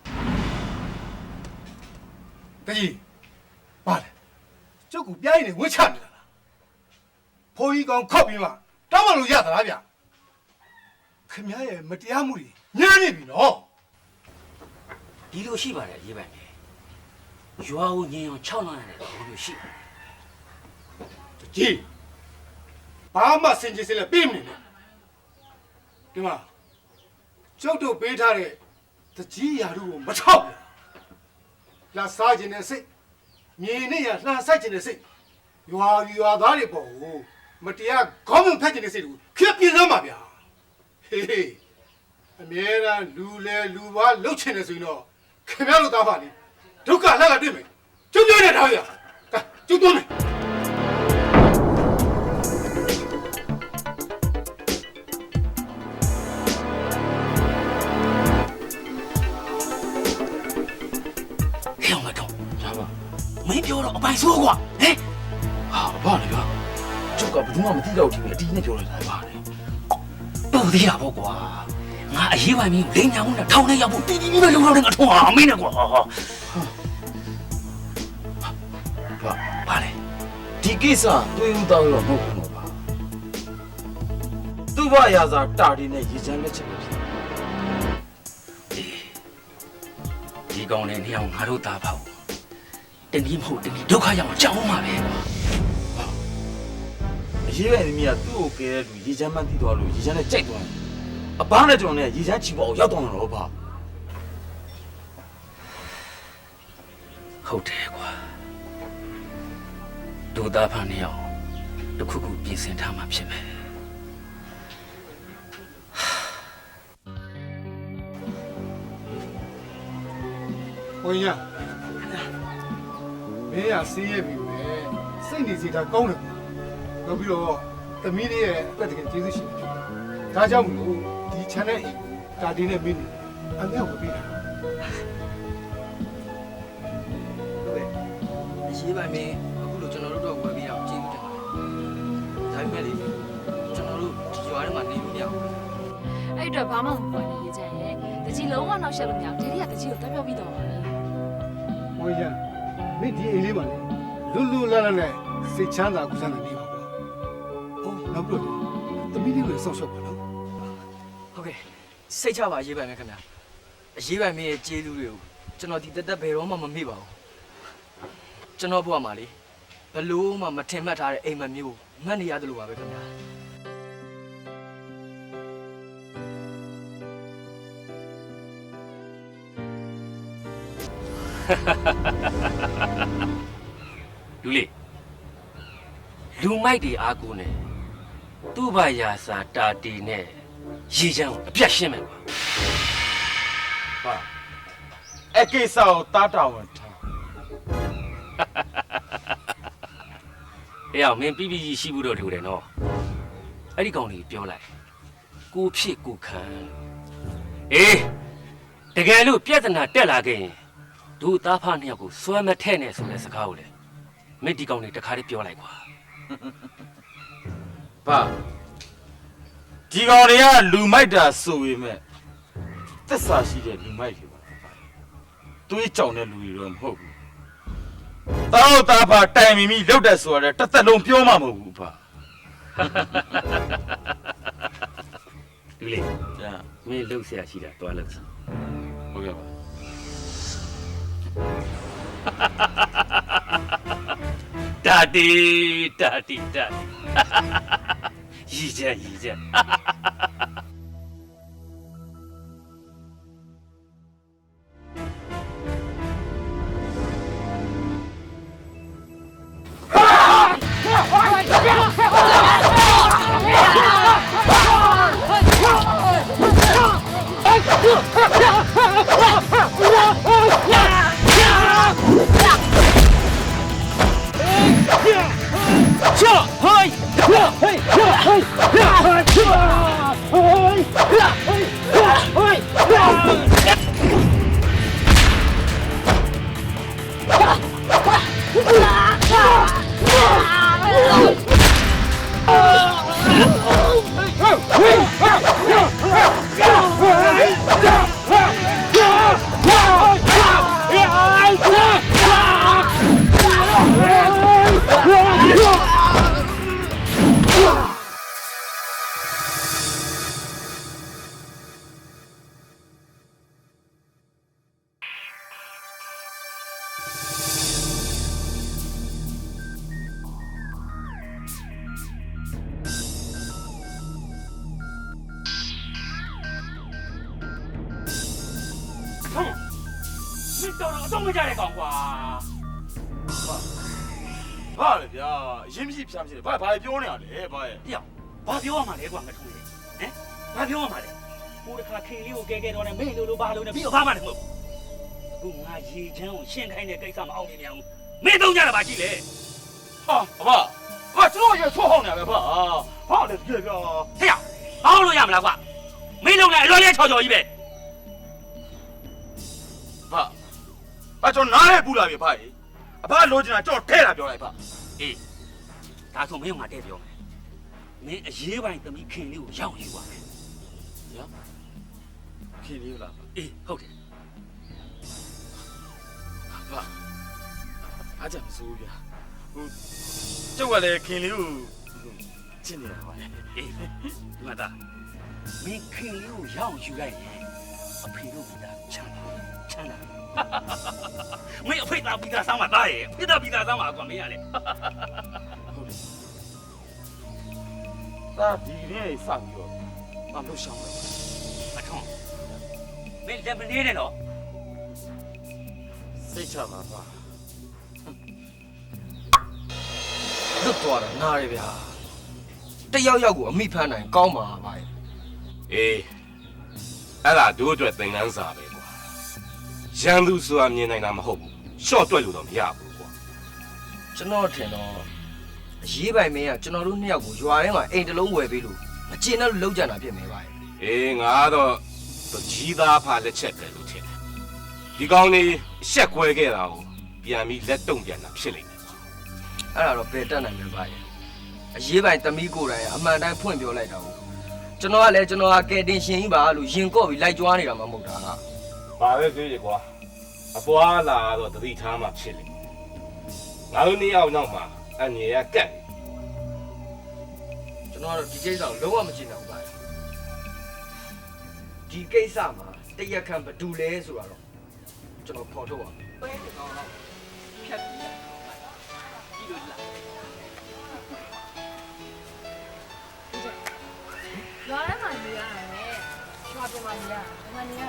တကြီးပါလေကျုပ်ကပြိုင်းနေဝှက်ချနေတာလားဖိုးကြီးကောင်ခောက်ပြီးမှတောင်းမှလို့ရသလားဗျခင်ဗျားရဲ့မတရားမှုတွေညားနေပြီနော် ဒီလိုရှိပါတယ်ရေးပါမယ်ရွာကိုညင်အောင်6လမ်းရတယ်ဒီလိုရှိ ကြီးဘာမှစင်ကြယ်စလဲပြေးမနေနဲ့ဒီမှာကျုပ်တို့ပေးထားတဲ့တကြီးရာတို့ကိုမထောက်ဘူးလာစားခြင်းနဲ့စိတ်မြေနဲ့ရလှန်ဆိုင်ခြင်းနဲ့စိတ်ရွာသားတွေပေါ့မတရားခေါင်းမဖက်ခြင်းနဲ့စိတ်တို့ခက်ပြင်းသားမှာဗျာဟေးအမြဲတမ်းလူလဲလူပါလှုပ်ချင်နေဆိုရင်တော့ခင်ဗျားတို့သားပါလေဒုက္ခလှလာတွေ့မယ်ကျုပ်ပြောနေတာဗျာကျုပ်သွားမယ် မင်းပြောတော့အပိုင်ဆိုးကွာဟဲ့ ဟာဘာလဲဗျာကျုပ်ကဘယ်သူမှမသိတော့ဘူးအတီးနဲ့ပြောလိုက်တာပါလေ တော်သေးတာပေါ့ကွာငါအရေးပိုင်မင်းလိန်ညာမှုနဲ့ထောင်ထဲရောက်ဖို့တီးတီးပဲလုံလောက်တဲ့ငါထုံးအောင်မင်းနဲ့ကွာဘာလဲ ဒီကိစ္စတွေးဦးတောင်းတော့မဟုတ်ဘူးပါသူ့ဘရာစာတာဒီနဲ့ရေချမ်းလက်ချက်ပဲဖြစ် ဒီကောင်နဲ့နေအောင်ငါတို့သားပေါ့တနည်းမဟုတ်တနည်းဒုက္ခရောက်ကြောင်းမှာပဲ အရေးပဲမိမိကသူ့ကိုကဲတဲ့လူရေချမ်းမှန်းသိသွားလို့ရေချမ်းနဲ့ကြိုက်သွားတယ်အပားနဲ့ကျွန်တော်နဲ့ရေချမ်းချီပေါ်ရောက်သွားတော့ဗျာ ဟုတ်တယ်ကွာဒုသားဖန်နေအောင်တခုခုပြင်ဆင်ထားမှဖြစ်မယ် ဝင်ရမင်းရဆေးရပြီပဲစိတ်နေစီတာကောင်းတယ်နောက်ပြီးတော့သမီးလေးရဲ့အသက်တကယ်ကျေးဇူးရှင်ဖြစ်တယ်ဒါကြောင့်မလို့ဒီ channel အိမ်ဒါဒီနဲ့မင်းအမေကိုပြီးတာ အရေးပါမင်းအခုလိုကျွန်တော်တို့တော့ဝယ်ပြီးတော့ကျေးဇူးတင်ပါတယ်ဒါပေမဲ့လေကျွန်တော်တို့ဒီရွာထဲမှာနေလို့မရဘူး အဲ့တော့ဘာမှမပေါ်နေရကြရဲ့တကြီးလုံးဝနောက်ဆက်လို့မရဘူးဒီနေ့ကတကြီးကိုတွက်ပြောပြီးတော့ပါပြီ ဝင်ရမင်းဒီအိမ်လေးမှာလေလူလာလာနဲ့စိတ်ချမ်းသာကုသနေနေပါကွာဟုတ်နောက်ပြီးတော့သမီးလေးကိုစောင့်ရှောက်ပါနော် ဟုတ်ကဲ့စိတ်ချပါရေးပါမယ်ခင်ဗျာအရေးပါမင်းရဲ့ကျေးဇူးတွေကိုကျွန်တော်ဒီတက်တက်ဘယ်တော့မှမမေ့ပါဘူးကျွန်တော်ဘဝမှာလေဘလို့မှမထင်မှတ်ထားတဲ့အိမ်မမျိုးငတ်နေရတယ်လို့ပါပဲခင်ဗျာ လူလေးလူမိုက်တွေအားကိုးနေသူ့ဘာယာစာတာတီနဲ့ရေချမ်းကိုအပြတ်ရှင်းမယ်ကွာ ဟာအဲ့ကိစ္စကိုတားတောင်းဝင်ထား အေးအောင်မင်းပြီးရှိဘူးတော့ထူတယ်နော်အဲ့ဒီကောင်ကြီးပြောလိုက်ကိုဖြစ်ကိုခံအေးတကယ်လို့ပြဿနာတက်လာခဲ့ရင်ဒုသားဖနှစ်ယောက်ကိုစွဲမထဲ့နဲ့ဆိုတဲ့စကားကိုလေမင်းဒီကောင်ကြီးတခါတည်းပြောလိုက်ကွာ ဘာဒီကောင်တွေကလူမိုက်တာဆိုပေမဲ့သစ္စာရှိတဲ့လူမိုက်တွေပါတွေးကြောင်တဲ့လူတွေတော့မဟုတ်ဘူးတောက်တာဖာတိုင်မီမိလောက်တဲ့ဆိုရတဲ့တစ်သက်လုံးပြောမှမဟုတ်ဘူးဖာ လူလေးဒါမင်းလှုပ်ရှားရှိတာတွားလှုပ်စီ ဟုတ်ကဲ့ပါ တာတီရည်ကြ မကြတဲ့ကောင်ကွာ ဘာလဲဗျာရင်းမရှိဖြားမရှိဘာပြောနေရလဲဘာရဲ့ ပြောင်းဘာပြောရမှာလဲကွာငါထုံးလေဟမ်ဘာပြောရမှာလဲဟိုတခါခင်လေးကိုကဲတော့နဲ့မင်းလိုဘာလို့နဲ့ပြီးတော့ဘာမှမဟုတ်အခုငါရေချမ်းကိုရှင်းခိုင်းတဲ့ကိစ္စမအောင်နေပြန်ဘူးမင်းသုံးကြတာပါရှိလေ ဟာဘာကျွန်တော်ရေချောဟောင်းနေရပဲဘာလဲကြည့်ဗျာ ဟဲ့ဟောင်းလို့ရမလားကွာမင်းလုံးလိုက်အလွန်လေးချော်ချော်ကြီးပဲ ဘာကျွန်တော်နားရဲပူလာပြီဘာကြီးအဖလိုချင်တာကျွန်တော်ထဲလာပြောလိုက်ပါ အေးဒါဆိုမင်းကငါတဲ့ပြောမယ်မင်းအရေးပိုင်းသမီးခင်လေးကိုရောက်ယူပါမယ် နော်ခင်လေးလား အေးဟုတ်တယ် ဘာအားကြမစိုးဗျာဟိုကျုပ်ကလည်းခင်လေးကိုချစ်နေတာပါလေ အေးဒီမှာဒါမင်းခင်လေးကိုရောက်ယူလိုက်ရင်အဖေတို့ကချမ်းသာမင်းအဖေသားပြီးသားဆောင်းမှာသားရဲ့ဖေသားပြီးသားဆောင်းမှာကွာမင်းရလေ ဒါဒီနေ့စပြီးတော့မလို့ရှောင်းတယ် အထုံးမင်းလက်မနေနဲ့တော့ စိတ်ချပါပါ လွတ်သွားတာနားရဗျာတယောက်ယောက်ကိုအမိဖမ်းနိုင်ကောင်းပါပါ အေးအဲ့ဒါတို့အတွက်သင်ခန်းစာပဲကွာရန်သူဆိုတာမြင်နိုင်တာမဟုတ်ဘူးရှော့တွက်လို့တော့မရဘူးကွာ ကျွန်တော်ထင်တော့အရေးပိုင်မင်းကကျွန်တော်တို့နှစ်ယောက်ကိုရွာထဲမှာအိမ်တစ်လုံးဝယ်ပေးလို့မကျင်တော့လို့လောက်ကြတာဖြစ်နေပါရဲ့ အေးငါတော့ကြီးသားဖာလက်ချက်တယ်လို့ထင်တယ်ဒီကောင်လေးရှက်ခွဲခဲ့တာကိုပြန်ပြီးလက်တုံပြန်တာဖြစ်နေတယ် အဲ့ဒါတော့ဘယ်တက်နိုင်မှာပါရဲ့အရေးပိုင်သမီးကိုယ်တိုင်အမှန်တိုင်းဖွင့်ပြောလိုက်တာကိုကျွန်တော်ကလည်းကျွန်တော်ကကဲတင်ရှင်ကြီးပါလို့ရင်ကော့ပြီးလိုက်ကြွားနေတာမှမဟုတ်တာ ဘာပဲပြောရကွာအပွားလာတော့တတိထားမှဖြစ်လေငါတို့နှစ်ယောက်နောက်မှာအငြေရကတ် ကျွန်တော်ကတော့ဒီကိစ္စကိုလုံးဝမကြည့်နိုင်ဘူးပါဒီကိစ္စမှာတရက်ခန့်ဘယ်သူလဲဆိုတာတော့ကျွန်တော်ဖော်ထုတ်ပါမယ်ဖြတ်ပြီးဒီလိုလား ရွာထဲမှာနေရတယ်ရွာပြင်မှာနေရမနေရ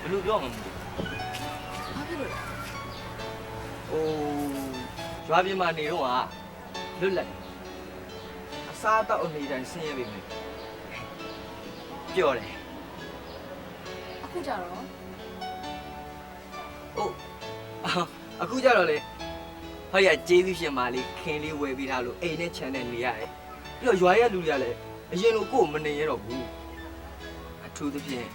ဘယ်လိုပြောမှာမလဲ ဘာဖြစ်လို့လဲ ဟိုရွာပြင်မှာနေတော့ကလွတ်လပ်အစားအသောက်အနေတိုင်းဆင်းရဲပေမဲ့ပြောတယ် အခုကြတော့ အခုကြတော့လေဟောရကျေးဇူးရှင်မလေးခင်လေးဝယ်ပြီးသားလို့အိမ်နဲ့ခြံနဲ့နေရတယ်ပြီးတော့ရွာရဲ့လူတွေကလည်းအရင်လိုကိုယ်မနေရတော့ဘူးအထူးသဖြင့်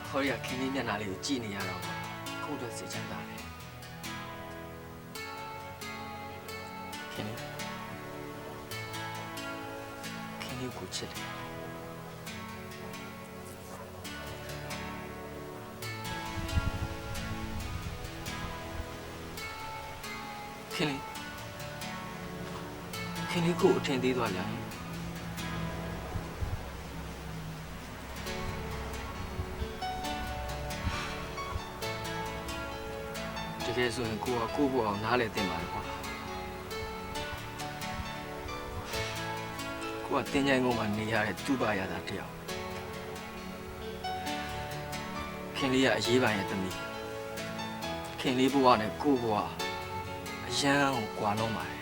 ဟောရခင်လေးမျက်နှာလေးကိုကြည့်နေရတော့ကိုယ်တော့စိတ်ချမ်းသာတယ်ခင်လေးကိုချစ်တယ်ခင်လေးကိုအထင်သေးသွားလားတကယ်ဆိုရင်ကိုကကိုယ့်ဘဝအောင်နားလည်သင့်ပါလေကွာကိုကတင်းချိုင်းကုန်းမှာနေရတဲ့သူ့ဘာရတာတယောက်ခင်လေးကအရေးပိုင်ရဲ့သမီးခင်လေးဘဝနဲ့ကိုယ့်ဘဝအရန်ကိုကွာလုံးပါတယ်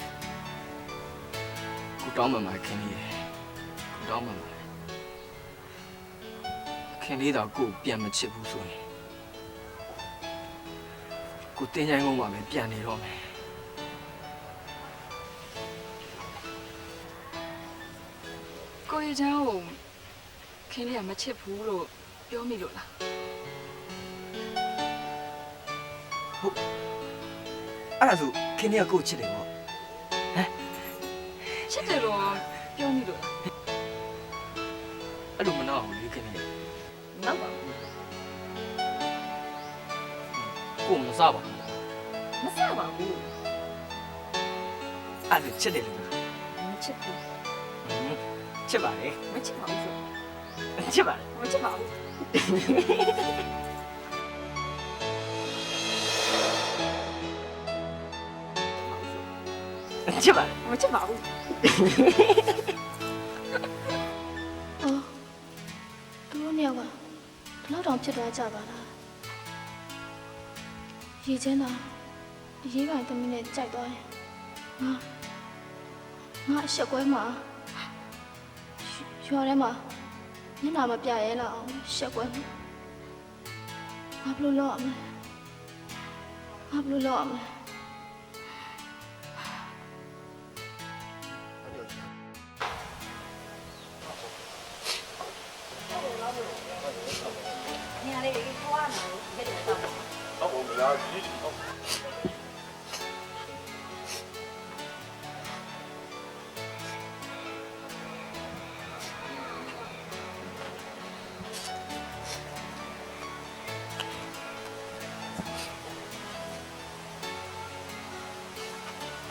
ကိုတောင်းမှမှာခင်လေးကိုတောင်းမှမှာခင်လေးတော့ကိုပြန်မချစ်ဘူးဆိုရင်ကိုတင်းချိုင်းကုန်းမှာပဲပြန်နေတော့မယ် ကိုရီချမ်းကိုခင်လေးကမချစ်ဘူးလို့ပြောမိလို့လား ဟုတ်အဲ့ဒါဆိုခင်လေးကကိုချစ်တယ်ပေါ့ဟမ် ချစ်တယ်လို့ပြောမိလို့လား အဲ့လိုမနာဘူးလေခင်လေး နောက်ပါဘူး ကိုမစားပါဘူး မဆပါဘူး အဲ့ဒါချစ်တယ်လို့ မချစ်ဘူး ချစ်ပါလေ မချစ်ပါဘူးဆို ချစ်ပါလေ မချစ်ပါဘူး ချစ်ပါလေ မချစ်ပါဘူး အော်သူတို့နှစ်ယောက်ကဒီလောက်တောင် ဖြစ်သွားကြပါလားရေချင်းသာရေးပိုင်သမီးနဲ့ကြိုက်သွားရင်ငါအရှက်ကွဲမှာရွာထဲမှာမျက်နှာမပြရဲလောက်အောင်ရှက်ကွဲမှာငါဘလို့လောက်အောင်ငါဘလို့လောက်အောင်နေရာလေးကိုဖွားနေတယ်ကြည့်တယ်တော့ ဟုတ်ပါဘူးလားကြီးဟုတ်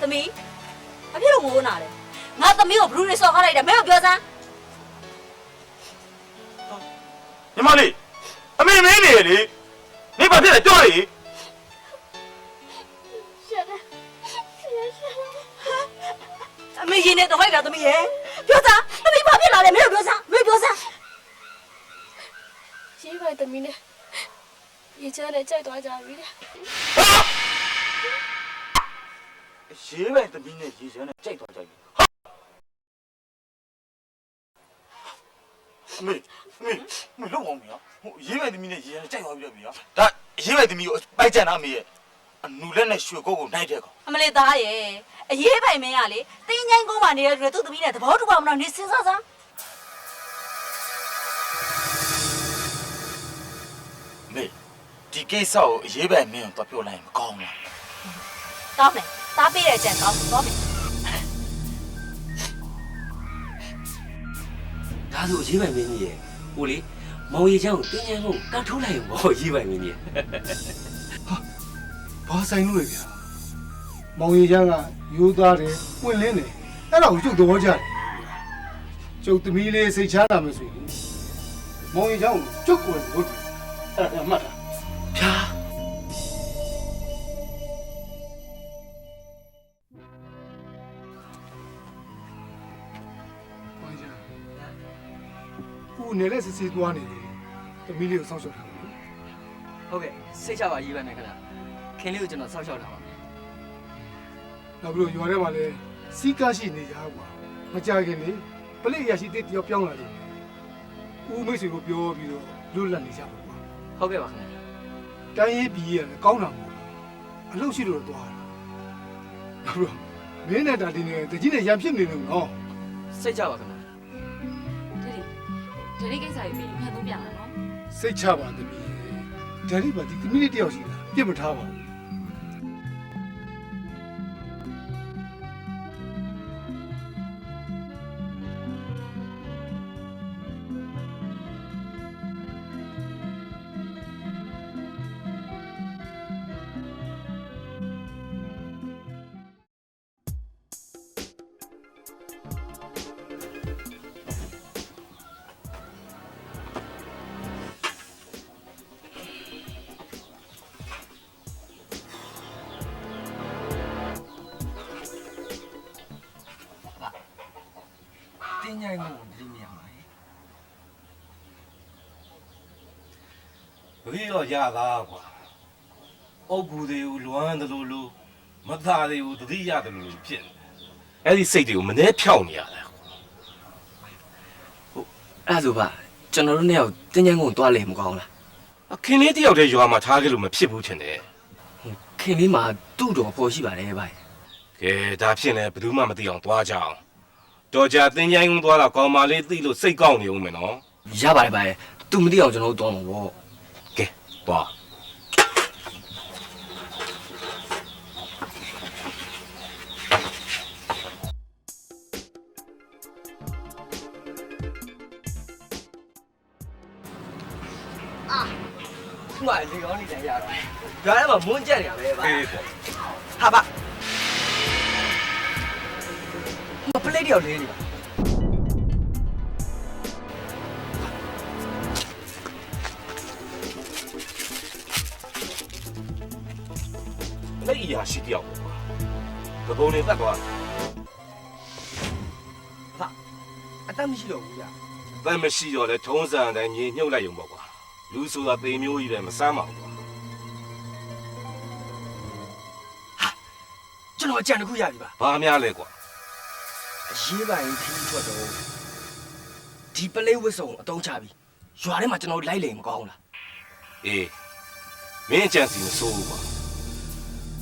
သမီးအဖေတို့ငိုးနာတယ်ငါသမီးကိုဘလူးတွေစော်ကားလိုက်တယ်မင်းတို့ပြောစမ်း ညီမလေးအမေမင်းနေလေနေဘာဖြစ်လဲကြောက်လေ အမေရင်နဲ့တော့လိုက်တာသမီးရဲ့ပြောစမ်းသမီးဘာဖြစ်လာလဲမင်းတို့ပြောစမ်းမင်းပြောစမ်း ရေးပိုင်သမီးနဲ့ရေချမ်းနဲ့ကြိုက်သွားကြပြီတဲ့ ရေးပိုင်သမီးနဲ့ရေချမ်းနဲ့ကြိုက်သွားကြပြီအမေလုံးအောင်မရဟိုရေးပိုင်သမီးနဲ့ရေချမ်းနဲ့ကြိုက်သွားပြီလေဗျာဒါရေးပိုင်သမီးကိုပိုက်ကြံတာအမေရဲ့အနူလက်နဲ့ရွှေကုတ်ကိုနိုင်တဲ့ကောင် အမလေးသားရဲ့အရေးပိုင်မင်းကလေတင်းငိုင်းကုန်းမှာနေတဲ့သူ့သမီးနဲ့သဘောတူပါမလားနေစဉ်းစားစမ်း မေဒီကိစ္စကိုအရေးပိုင်မင်းကိုတော့ပြောလိုက်ရင်မကောင်းဘူး ကောင်းတယ်သားပေးတဲ့အကြံကောင်းသွားမယ် ဒါဆိုရေးပိုင်မင်းကြီးရဲ့ဟိုလေမောင်ရီချောင်းကိုတင်းချမ်းကိုကတ်ထိုးလိုက်ရင်ဘောရေးပိုင်မင်းကြီး ဘာဆိုင်လို့လဲဗျာမောင်ရီချမ်းကရိုးသားတယ်ပွင့်လင်းတယ်အဲ့ဒါကိုကျုပ်သဘောကျတယ်ကျုပ်သမီးလေးစိတ်ချမ်းသာမယ်ဆိုရင်မောင်ရီချမ်းကိုကျုပ်ကိုယ်လို့အဲ့ဒါမှတ်တာဖြာမောင်ရီချမ်းကိုနေလဲစစ်စစ်သွားနေတယ်သမီးလေးကိုစောင့်ရှောက်ထားတယ် ဟုတ်ကဲ့စိတ်ချပါရေးပါမယ်ခင်ဗျခင်လေးကိုကျွန်တော်စောက်ရှောက်ထားပါမယ် နောက်ပြီးတော့ရွာထဲမှာလည်းစီးကားရှိနေကြကွာမကြခင်လေပလိရရှိတဲ့တယောက်ပြောင်းလာတယ်ဦးမိတ်ဆွေကိုပြောပြီးတော့လွတ်လပ်နေကြပါကွာ ဟုတ်ကဲ့ပါခင်ဗျ တိုင်းရေးပြည်ရတယ်ကောင်းတာမဟုတ်အလုပ်ရှိလို့သွားတာနောက်ပြီးတော့မင်းနဲ့တာတင်းနဲ့တကြီးနဲ့ရံဖြစ်နေလို့နော် စိတ်ချပါခင်ဗျ ဒရီကိစ္စကြီးပြီးမြန်သုံးပြလာနော် စိတ်ချပါသမီးဒယ်ရီပါဒီသမီးလေးတယောက်ရှိတာပြစ်မထားပါဘူး တင်းញိုင်းကိုဒီမြင်ပါလေ ဘယ်တော့ရသားကွာအုပ်ဘူးတွေကိုလွမ်းတယ်လို့မသားတွေကိုတတိရတယ်လို့ဖြစ်နေအဲ့ဒီစိတ်တွေကိုမနှဲဖြောင်းနေရတယ် အဲ့ဆိုပါကျွန်တော်တို့နှစ်ယောက်တင်းញိုင်းကိုသွားလေမကောင်းလား ခင်လေးတယောက်တည်းရွာမှာထားခဲ့လို့မဖြစ်ဘူးထင်တယ် ခင်လေးမှာတူ့တော်ပေါ်ရှိပါတယ်ဗျာ ကဲဒါဖြစ်နေဘယ်သူမှမသိအောင်သွားကြအောင်တော်ကြတင်းချိုင်းကုန်းသွားတော့ကောင်မလေးသိလို့စိတ်ကောက်နေဦးမယ်နော် ရပါတယ်ဗျာသူမသိအောင်ကျွန်တော်တို့သွားမှာပေါ့ ကဲသွား ခုမှလေကောင်းနေတယ်ရတော့ဒါလည်းမမွန်းကြက်နေရပဲဗျာ အေးပေါ့ ဟာပါမပလေးတယောက်လေးနေပါ လက်အရာရှိတယောက်ပေါ့ကွာသဘုံနေတက်သွား ဟာအတတ်မရှိတော့ဘူးဗျာ တမ်းမရှိတော့လဲထုံးစံအတိုင်းမြေညှုပ်လိုက်ရုံပေါ့ကွာ လူဆိုတာသေမျိုးကြီးတယ်မစမ်းပါဘူးကွာ ကျွန်တော်အကြံတစ်ခုရပြီပါ ဘာများလဲကွာ အရေးပိုင်းခီးထွက်တော့ဒီပလေးဝစ်စုံအတုံးချပြီးရွာထဲမှာကျွန်တော်လိုက်လိမ်မကောင်းလား အေးမင်းအကြံစီမစိုးဘူးကွာ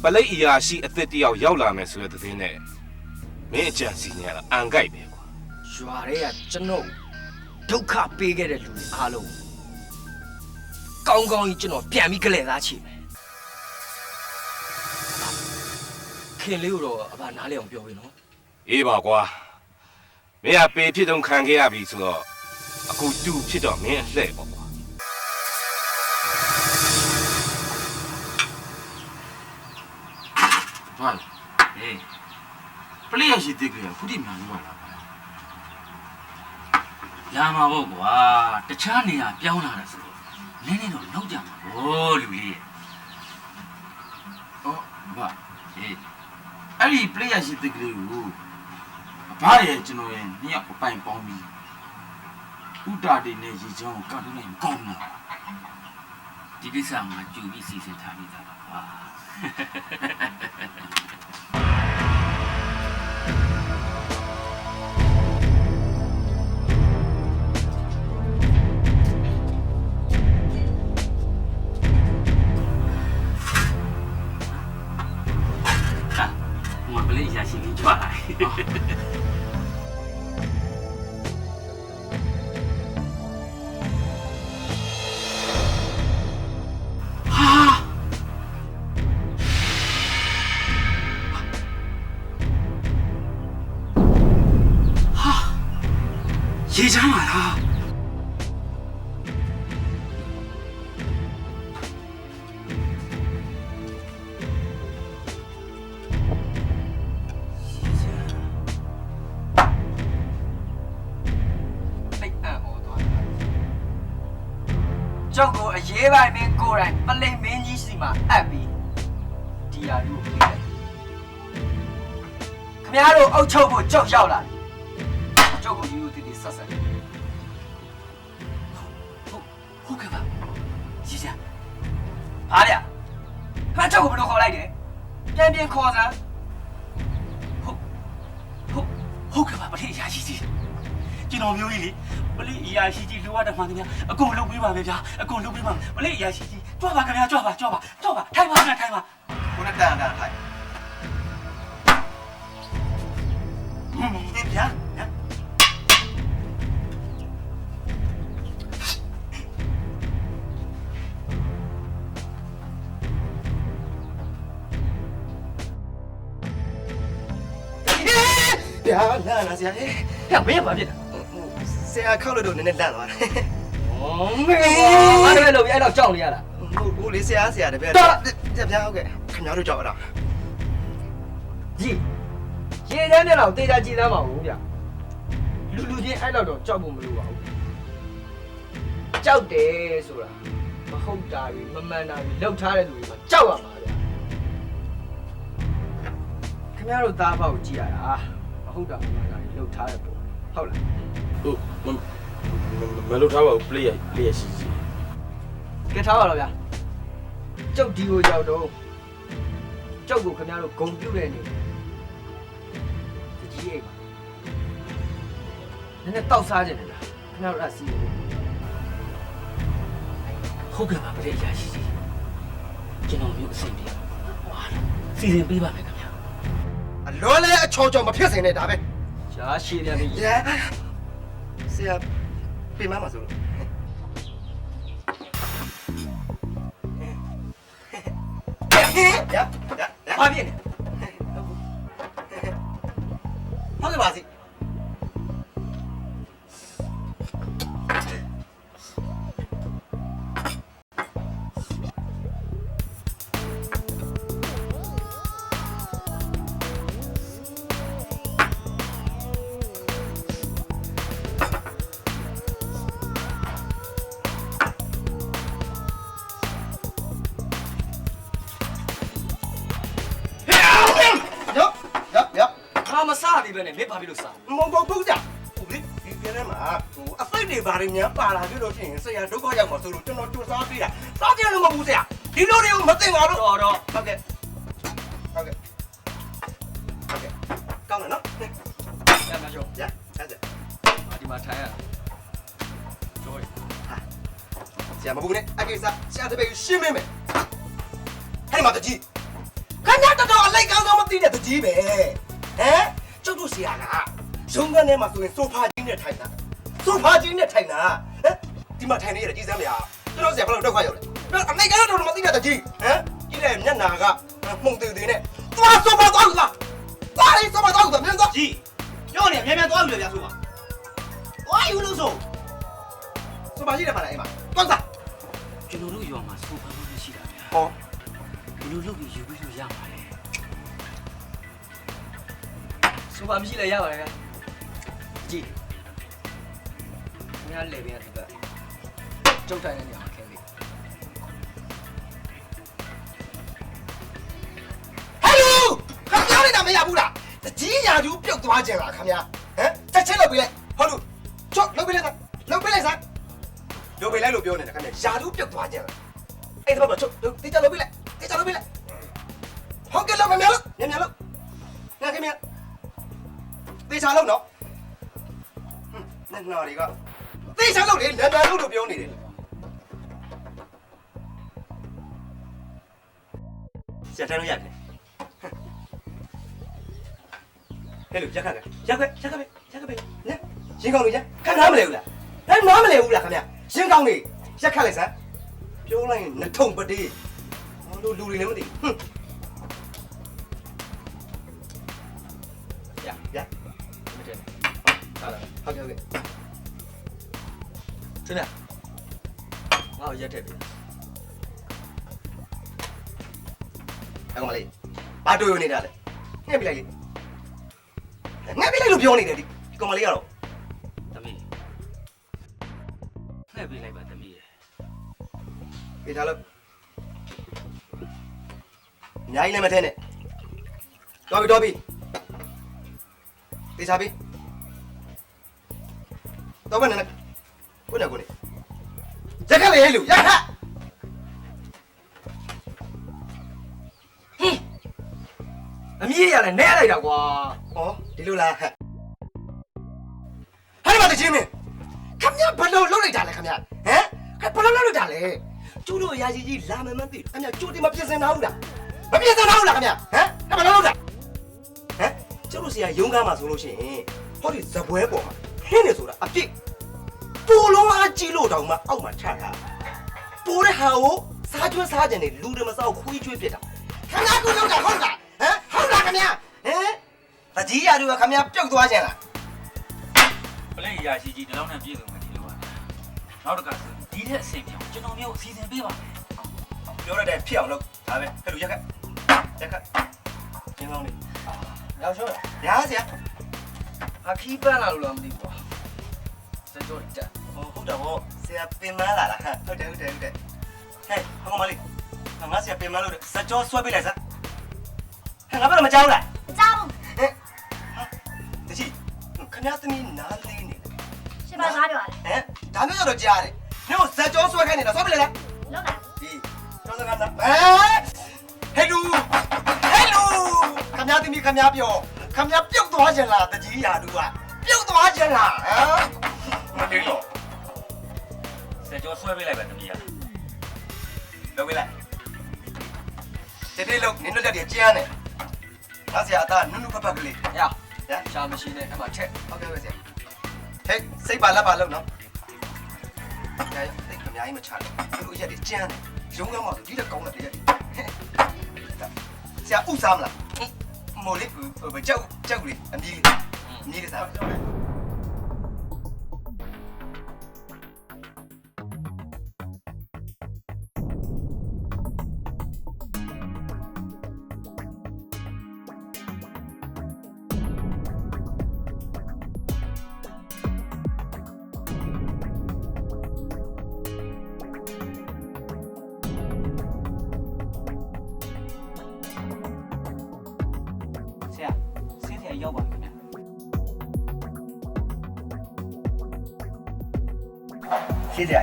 ပလိတ်အရာရှိအသက်တယောက်ရောက်လာမယ်ဆိုတဲ့သတင်းနဲ့မင်းအကြံစီနေရတာအန်ကိုက်ပဲကွာ ရွာထဲကကျွန်တော်ဒုက္ခပေးခဲ့တဲ့လူတွေအားလုံးကောင်းကောင်းကြီးကျွန်တော်ပြန်ပြီးကြလဲသားချေမယ်ခင်လေးတို့အဘနားလဲအောင်ပြောပြီနော် အေးပါကွာမင်းကပေဖြစ်တုံးခံခဲ့ရပြီဆိုတော့အခုတူဖြစ်တော့မင်းအလှဲ့ပေါ့ကွာ ဟာအေးပလိရရှိတဲ့ကခုတိမြန်လို့လာပါလာမှာပေါ့ကွာတခြားနေရာပြောင်းလာတယ်ဆိုတော့နည်းနည်းတော့လောက်ကြမှာဗောလူလေးရဲ့ဟုတ်ဘာအေးအဲ့ဒီပလိရရှိတဲ့ကလေးကိုအဘရဲ့ကျွန်တော်ရဲ့နှစ်ယောက်အပိုင်ပေါင်းပြီးဥတာတေနဲ့ရေချောင်းကိုကောက်ထုတ်လိုက်ကောင်းလားဒီကိစ္စမှာကြိုပြီးစီစဉ်ထားပြီးသားပါကွာ 我不累一下心里转来。啊！啊！叶长来了。 ကျောက်ကိုအရေးပိုင်းမင်းကိုယ်တိုင်ပလိမင်းကြီးစီမှာအပ်ပြီးဒီယာလူကိုပြေးတယ်ခမရတို့အုတ်ချုပ်ဖို့ကြောက်ရောက်လာတယ်ကျောက်ကိုယူယူတည်တည်ဆက်ဆက်ဟုတ်ကဲ့ပါကြီးစံဘာလဲခမကျောက်ကိုဘယ်လိုခေါ်လိုက်တယ်ပြန်ပြန်ခေါ်စမ်းဟုတ်ကဲ့ပါပလိအရာကြီးကြီးကျွန်တော်မျိုးကြီးလေ ပလိအရာရှိကြီးလိုအပ်တဲ့မှန်ခင်ဗျာအကုန်လုပ်ပေးပါပဲဗျာအကုန်လုပ်ပေးပါပလိအရာရှိကြီးကြွပါခင်ဗျာကြွပါထိုင်ပါခင်ဗျာထိုင်ပါခုနတန်ထိုင်ဗျာဗျာနာဆရာဟဲ့ဘယ်မှာဖြစ်တာ ဆရာခောက်လို့တော့နည်းနည်းလန့်သွားတယ်။အော်မေ။အားလည်းလို့အဲ့တော့ကြောက်နေရတာ။ဟုတ်လေဆရာတပည့်။တော်ဗျာဟုတ်ကဲ့ခင်ဗျားတို့ကြောက်ရတာ။ကြီးရေတန်းနဲ့တော့တေးတာကြည်သမ်းပါဘူးဗျ။လူချင်းအဲ့တော့ကြောက်ဖို့မလိုပါဘူး။ကြောက်တယ်ဆိုတာမဟုတ်တာတွေမမှန်တာတွေလောက်ထားတဲ့လူတွေမှာကြောက်ရမှာဗျ။ခင်ဗျားတို့သားဖောက်ကြည့်ရတာမဟုတ်တာမမှန်တာတွေလောက်ထားတဲ့ပုံဟုတ်လား။ မလုပ်ထားပါဘူး player ရှိရှိကဲထားပါတော့ဗျာကျုပ်ဒီကိုရောက်တော့ကျုပ်ကိုခင်ဗျားတို့ဂုံပြုတ်တဲ့နေကြီးအိမ်ပါနည်းနည်းတောက်စားကြတယ်လားခင်ဗျားတို့အစီအစဉ်ဟုတ်ကဲ့ပါ player ရှိရှိကျွန်တော်မျိုးအစီအစဉ်ဟာစီစဉ်ပေးပါမယ်ခင်ဗျာအလောလဲအချောချောမဖြစ်စင်နဲ့ဒါပဲရှားရှည်ပြန်ပြီဆရာပြင်မမှာဆိုလို့ရဘာဖြစ်လဲဟုတ်ကဲ့ပါစီမစားပြီပဲနဲ့မင်းဘာဖြစ်လို့စားမဟုတ်ဘူးဗျာဟုတ်လေ ထဲမှာအစိတ်တွေဘာတွေများပါလာကြလို့ရှိရင်ဆရာဒုက္ခရောက်မှာဆိုလို့ကျွန်တော်ကြိုးစားပေးတာစားကြလို့မဟုတ်ဘူးဆရာဒီလိုတွေကိုမသိပါဘူးတော့ဟုတ်ကဲ့ကောင်းတယ်နော်ရမှာကျော်ရအဲ့ဒါဒီမှာထိုင်ရကျော်ဆရာမဘူးနဲ့အကိစ္စဆရာတပည့်ရှင်းမင်းမယ်အဲ့မှာတကြီးခင်ဗျားတော်အလိုက်ကောင်းဆုံးမသိတဲ့တကြီးပဲဟမ်ကျုပ်တို့ဆရာကရုံးခန်းထဲမှာဆိုရင်ဆိုဖာကြီးနဲ့ထိုင်တာဆိုဖာကြီးနဲ့ထိုင်တာဟမ်ဒီမှာထိုင်နေရတဲ့ကြီးစမ်းမရကျွန်တော်ဆရာဘယ်လိုဒုက္ခရောက်လဲအလိုက်ကောင်းတော့မသိတဲ့တကြီးဟမ်ကြီးတဲ့မျက်နာကမှုန်သေးသေးနဲ့သွားဆိုဖာသွားလားသွားလေဆိုဖာသွားလို့မြန်သွားကြီးပြောနေမြန်မြန်သွားလို့လေဗျာဆိုဖာသွားယူလို့ဆိုဖာကြီးတယ်မလားအိမ်မှာသွားစား ကျွန်တော်တို့ရွာမှာဆိုဖာလို့ရှိတာဗျာဟောဘယ်လိုလုပ်ပြီးယူပြီးလို့ရမှာလဲဆိုဖာမရှိလဲရပါတယ်ဗျာကြည့်ခင်ဗျားလေပြန်ဒီဘက်ကျုပ်တိုင်းနေရမှာခဲလေး မရဘူးလားတကြီးရာသူပြုတ်သွားကြလားခင်ဗျာဟမ်တက်ချင်းလုပ်ပေးလိုက်ဟုတ်လို့ချော့လုပ်ပေးလိုက်လုပ်ပေးလိုက်စမ်းလုပ်ပေးလိုက်လို့ပြောနေတာခင်ဗျာရာသူပြုတ်သွားကြလားအဲ့ဒါမှချော့တိကျလုပ်ပေးလိုက်တိကျလုပ်ပေးလိုက်ဟုတ်ကဲ့လုပ်မြန်လို့မြန်လို့နားခင်ဗျာတိကျလုပ်နော်နဲ့နော်တွေကတိကျလုပ်လေမြန်လို့ပြောနေတယ်စက်တိုင်းလို့ရတယ်ဟဲ့လို့ရက်ခက်ပဲနဲရှင်းကောင်းလို့ရခက်နားမလဲဘူးလားဟဲ့နားမလဲဘူးလားခင်ဗျရှင်းကောင်းနေရက်ခက်လိုက်စမ်းပြောလိုက်ရင်နှထုံပတေးဟောလို့လူတွေလည်းမသိဟွန်းရမတည့်ဟာလားဟုတ်ကဲ့စနေငါ့ကိုရက်ထည့်ပြီအကောင်မလေးဘာတွေ့ရနေတာလဲနှက်ပြလိုက်လေငါပြလိုက်လို့ပြောနေတယ်ဒီကောင်မလေးကတော့သမီးနှဲ့ပြလိုက်ပါသမီးရပြေးထားလို့ညာကြီးလည်းမထဲနဲ့တော်ပြီပြေးစားပြီတော့ကနေကိုနေရက်ခက်လေဟဲ့လူရက်ခက်အမီးရလည်းနဲလိုက်တာကွာဟောဒီလိုလားဟဲ့ဟဲ့မတချင်းမင်းခမရဘလို့လှုပ်လိုက်တာလဲခမရဟမ်ဘလို့လှုပ်လိုက်တာလဲကျူးတို့အရာကြီးလာမမှန်းသိခမရကျူးတင်မပြင်စင်တာဟုတ်လားမပြင်စင်တာဟုတ်လားခမရဟမ်ဘလို့လှုပ်တာဟမ်ကျူးတို့ဆရာရုံးကားမှာဆိုလို့ရှိရင်ဟောဒီဇပွဲပေါ်မှာဟင်းနေဆိုတာအပြစ်ပိုလုံးအားကြီးလို့တောင်မှအောက်မှာချတာပိုတဲ့ဟာကိုစားကျွေးစားကြတယ်လူတွေမစောက်ခွေးကျွေးပြစ်တာခမရကိုလှုပ်တာဟုတ်လားဟုတ်လားခင်ဗျာတကြီးရသူကခင်ဗျာပြုတ်သွားကြလားပလိရာရှိကြီးဒီလောက်နဲ့ပြည့်စုံမှဒီလိုပါနောက်တစ်ခါဒီထက်အဆင်ပြေအောင်ကျွန်တော်မျိုးအစီအစဉ်ပေးပါမယ်ပြောရတဲ့ဖြစ်အောင်လုပ်ဒါပဲအဲ့လိုရက်ခက်ကျင်းကောင်းနေရောက်ရှော့ရဆရာအခီးပန်းလာလို့လားမသိဘူးကွာစကြောတက်ဟုတ်တယ်ဗောဆရာပင်မလာလားဟုတ်တယ်ဟဲ့ဟောမလေးငါဆရာပင်မလို့စကြောဆွဲပေးလိုက်စမ်းငါဘာလို့မကြောက်လားမကြောက်တကြီးခဏသမီးနားလေးနေရှင်ပါကားတော့လဲဒါမျိုးတော့ကြားတယ်ညို့ဇက်ကြောဆွဲခိုင်းနေတာဆွဲပြလေလားလောက်တာဒီကျောင်းစကားသားဟဲ့လူခမသမီးခမပြောခမပြုတ်သွားကြလားတကြီးရာသူကပြုတ်သွားကြလားမသိတော့ဇက်ကြောဆွဲပေးလိုက်ပဲသမီးရလောက်ပေးလိုက်တေလောက်နင်းတို့တက်ကြမ်းတယ်ငါဆရာအသားနုနုဖဖကလေးရရှာမရှိနဲ့အမှချက်ဟုတ်ကဲ့ပဲဆရာဟဲ့စိတ်ပါလက်ပါလို့နော်တိတ်အများကြီးမချနဲ့တို့ရက်တွေကျန်းတယ်ရုံးကမှဆိုဒီလက်ကောင်းတဲ့ရက်တွေဆရာဥစားမလားမိုးလေးကြောက်လေးအမြည်လေးစားရောက်ပါပြီခင်ဗျာ ဆေးစရာ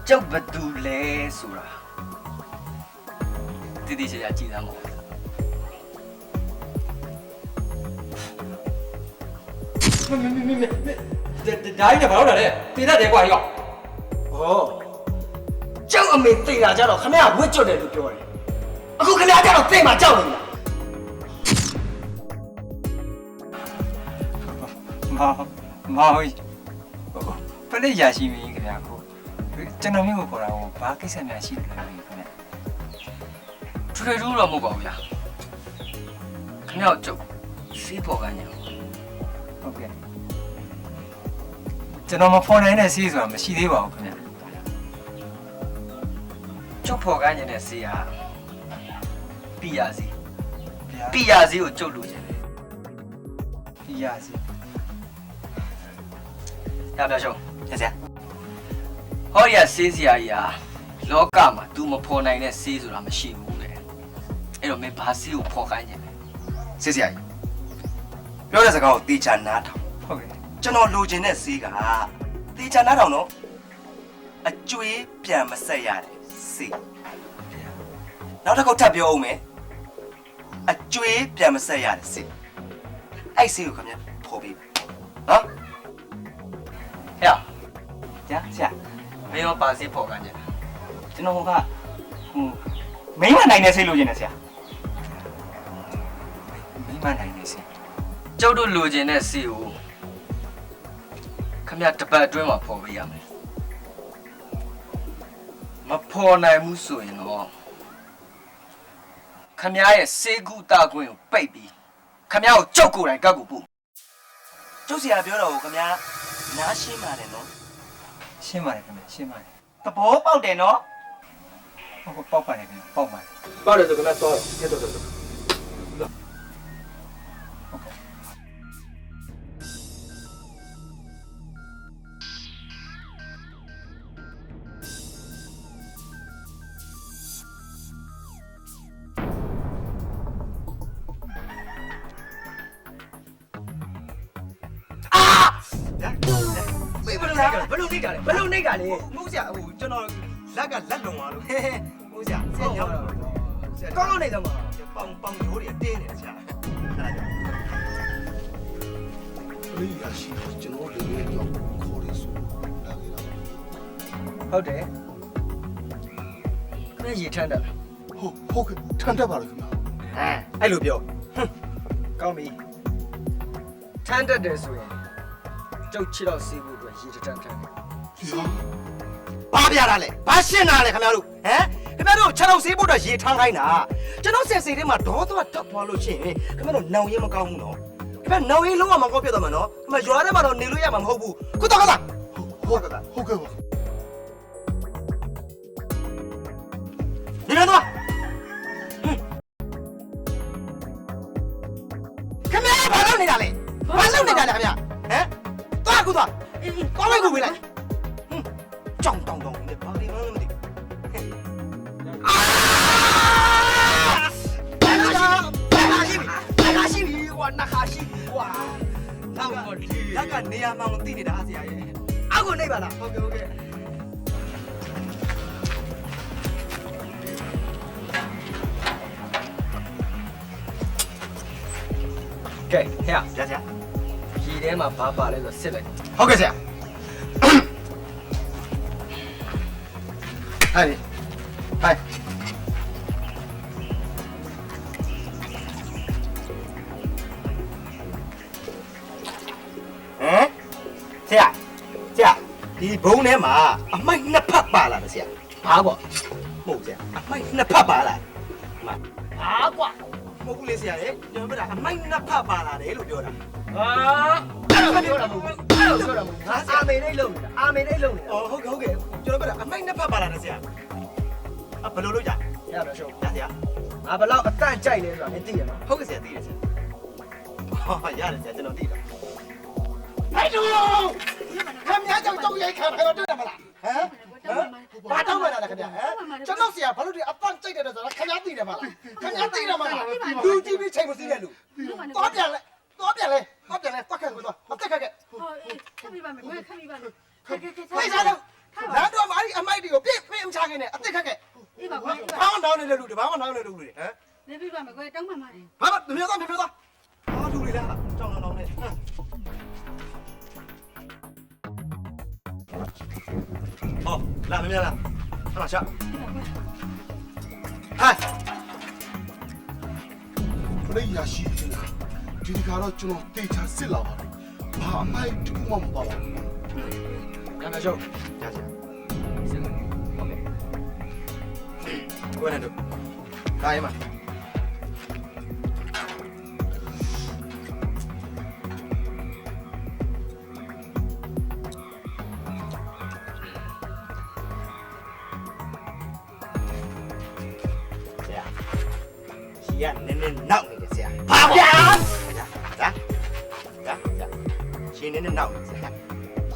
ကျုပ်ဘသူလဲဆိုတာတည်တည်ချာချာကြည်သားမဟုတ် ဒါကြီးနဲ့ဘာလို့လဲတေးတတ်တယ်ကွာရော ဩကျုပ်အမေသိတာကြတော့ခမရဝစ်ကျွတ်တယ်လို့ပြောတယ်အခုခမရကြတော့သိမှကြောက်နေလား မောင်ပလက်ရရှိပြီခင်ဗျာကိုကျွန်တော်မျိုးကိုခေါ်တာကိုဘာကိစ္စများရှိတယ်လဲခင်ဗျာ ထွေထူးတော့မဟုတ်ပါဘူးဗျာခမရကျုပ်စီးပေါ်ကညာ ဟုတ်ကဲ့ကျွန်တော်မဖော်နိုင်တဲ့စီးဆိုတာမရှိသေးပါဘူးခင်ဗျာ ကျုပ်ပေါ်ကညာနဲ့စီးဟာပြရစီပြရစီကိုကျုပ်လိုချင်တယ် ပြရစီ ရပါရှုံးရစရာဟောရဆေးစရာကြီးဟာလောကမှာ तू မဖော်နိုင်တဲ့ဆေးဆိုတာမရှိဘူးတဲ့အဲ့တော့မင်းဘာဆေးကိုဖော်ခိုင်းနေလဲ ဆေးစရာကြီးပြောတဲ့စကားကိုတေချာနားထောင် ဟုတ်ကဲ့ ကျွန်တော်လိုချင်တဲ့ဆေးကတေချာနားထောင်တော့အကျွေးပြန်မဆက်ရတဲ့ဆေးနောက်တစ်ခေါက်ထပ်ပြောအောင်မယ်အကျွေးပြန်မဆက်ရတဲ့ဆေးအဲ့ဆေးကိုခင်ဗျဖော်ပြီးနော် ဟဲ့ ညာဆရာ မင်းရောပါဆေးဖော်ခိုင်းနေလား ကျွန်တော်ကမိမနိုင်နေစိတ်လို့ကျင်တယ်ဆရာမိမနိုင်နေစိတ် ကျုပ်တို့လိုချင်တဲ့ဆေးကိုခမရတပတ်အတွင်းမှာဖော်ပေးရမယ်မဖော်နိုင်ဘူးဆိုရင်တော့ခမရရဲ့ဆေးကုသခွင့်ကိုပိတ်ပြီးခမရကိုကြောက်ကိုယ်တိုင်ကောက်ကိုပို့ ကျုပ်ဆရာပြောတော့ကိုခင်ဗျာနားရှင်းပါတယ်နော် ရှင်းပါတယ်ခင်ဗျရှင်းပါတယ် သဘောပေါက်တယ်နော် ဟုတ်ပေါက်ပါတယ်ခင်ဗျပေါက်ပါတယ် ပေါက်တယ်ဆိုကလည်းတော့ရတော့တော့ ဘယ်လိုနေကြလဲဘယ်လိုနေကြလဲ မိုးဆရာဟိုကျွန်တော်လက်ကလက်လုံသွားလို့မိုးဆရာဆရာညောင်း ကောင်းကောင်းနေကြမှာ ပေါင်ရိုးတွေတင်းနေတယ်ဆရာအဲ့ဒါကြောင့် လေးရရှိကျွန်တော်လေးလေးကြောင့်ခေါ်ရဆိုလာခဲ့တာ ဟုတ်တယ်ခမရရေထမ်းတယ် ဟုတ်ကဲ့ထမ်းတတ်ပါလားခင်ဗျာ အဲ့လိုပြောကောင်းပြီထမ်းတတ်တယ်ဆိုရင်ကျုပ်ချစ်တော့စီးဖို့အတွက်ရေထမ်းထမ်းတယ် ဘာပြတာလဲဘာရှင်းတာလဲခင်ဗျားတို့ဟမ်ခင်ဗျားတို့6လောက်ဆေးဖို့တော့ရေထမ်းခိုင်းတာကျွန်တော်ဆက်စိတ်ထဲမှာဒေါသွားတက်သွားလို့ချင်းခင်ဗျားတို့နောင်ရင်မကောင်းဘူးနော်ခင်ဗျားနောင်ရင်လုံးဝမကောင်းပြတ်သွားမှာနော်ခင်ဗျားရွာထဲမှာတော့နေလို့ရမှာမဟုတ်ဘူးခုတော့ဟုတ်ကဲ့ပါ ဒီမှာတော့ခင်ဗျားဘာလုပ်နေတာလဲဘာလုပ်နေတာလဲခင်ဗျာဟမ်သွားကူသွားကောင်းလိုက်ကူပေးလိုက်ကြောင်တောင်တောင်နေပါလိမ့်မသိနာခါရှိပြီကွာနောက်လက်ကနေရာမှမသိနေတာဆရာရဲ့အောက်ကိုနေပါလားဟုတ်ကဲ့ဟုတ်ကဲ့ကဲဟဲ့ဆရာရေထဲမှာဘာပါလဲဆိုစစ်လိုက် ဟုတ်ကဲ့ဆရာဟဲ့ဟဲ့ ဆရာဒီဘုံထဲမှာအမိုက်နှစ်ဖက်ပါလာတယ်ဆရာဘာကွာမဟုတ်ဆရာအမိုက်နှစ်ဖက်ပါလာဘာကွာမဟုတ်ဘူးလေဆရာရဲ့ကျွန်တော်ပြောတာအမိုက်နှစ်ဖက်ပါလာတယ်လို့ပြောတာ အဲ့လိုပြောတာမဟုတ်ဘူးအဲ့လိုပြောတာမဟုတ်ဘူးငါအာမေနဲ့လုံနေတာအာမေနဲ့လုံနေတာ ဟုတ်ကဲ့ကျွန်တော်ပြောတာအမိုက်နှစ်ဖက်ပါလာတယ်ဆရာဘယ်လိုလုပ်ကြရတော့ရှုံးဆရာငါဘလောက်အတန့်ကြိုက်လဲဆိုတာမင်းသိရမှာ ဟုတ်ကဲ့ဆရာသိတယ်ဆရာဟာရတယ်ဆရာကျွန်တော်သိတာ ဟဲ့တူခင်ဗျားကြောင့်တောက်ရိုက်ခံခိုင်းတော့တွေ့တယ်မလားဟမ်ဘာတောင်းမှလာလဲခင်ဗျာဟမ်ကျွန်တော်ဆရာဘာလို့ဒီအပန်းကြိုက်တယ်ဆိုတော့ခင်ဗျားသိတယ်မလားခင်ဗျားသိတယ်မလားလူကြည့်ပြီးချိန်မစည်းတဲ့လူသွားပြန်လဲသွားခဲ့ကွာအသက်ခက်ခဲ့ ခက်ပြီပါမယ်ခက်ပြီပါမယ် ဖိတ်စားတော့လမ်းတော့မှာအဲ့ဒီအမိုက်တွေကိုပြစ်ပြစ်မချခင်နဲ့အစ်စ်ခက်ခဲ့အေးပါကွယ်ဘာမှနောင်းနေတဲ့လူတွေဘာမှနောင်းနေတဲ့လူတွေဟမ်နေပြပါမယ်ကွယ်တောင်းမှမှာတယ်ဘာမှမပြောသားဟာလူတွေလားကြောင်နောင်းနေဟောလာမင်းလားဟာချဟိုလေရရှိနေတာဒီကတော့ကျွန်တော်တေချာစစ်လာပါတယ်ဘာအမိုက်တခုမှမပါဘူးညနေချုပ်ညချာစစ်လာဟုတ်ကဲ့ကိုယ်နဲ့တို့ကာယမရနည်းနည်းနောက်နေတယ်ဆရာဘာဗျာရှင်နည်းနည်းနောက်နေဆရာ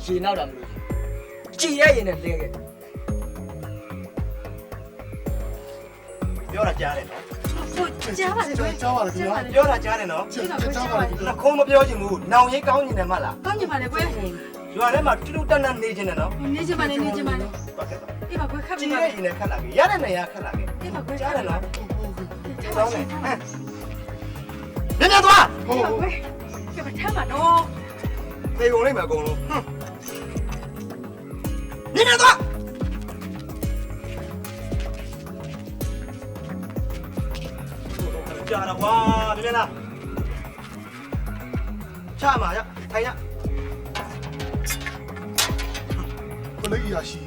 ရှင်နောက်တာမလို့ကြည်ရရင်နဲ့လဲခဲ့ပြောတာကြားတယ်နော်ကြားပါလေကြားပါလေပြောတာကြားတယ်နော်ကြားပါလေခုံးမပြောချင်ဘူးနောင်ရိတ်ကောင်းနေတယ်မလားကောင်းနေပါလေကွယ်ရွာထဲမှာတူတူတန်းတန်းနေချင်တယ်နော်နေချင်ပါလေဟုတ်ကဲ့အေးပါကွယ်ခက်ပြီကြည်ရရင်နဲ့ခက်လာပြီရတဲ့နေရာခက်လာပြီအေးပါကွယ်ကြားတယ်နော်တောင်းနေညညသွားဟုတ်ကွယ်ကဲမထမ်းပါတော့သေကုန်လိမ့်မယ်အကုန်လုံးညညသွားကြားတော့ကွာညညလားချမှာရထိုင်ရဘယ်လိုရရှိ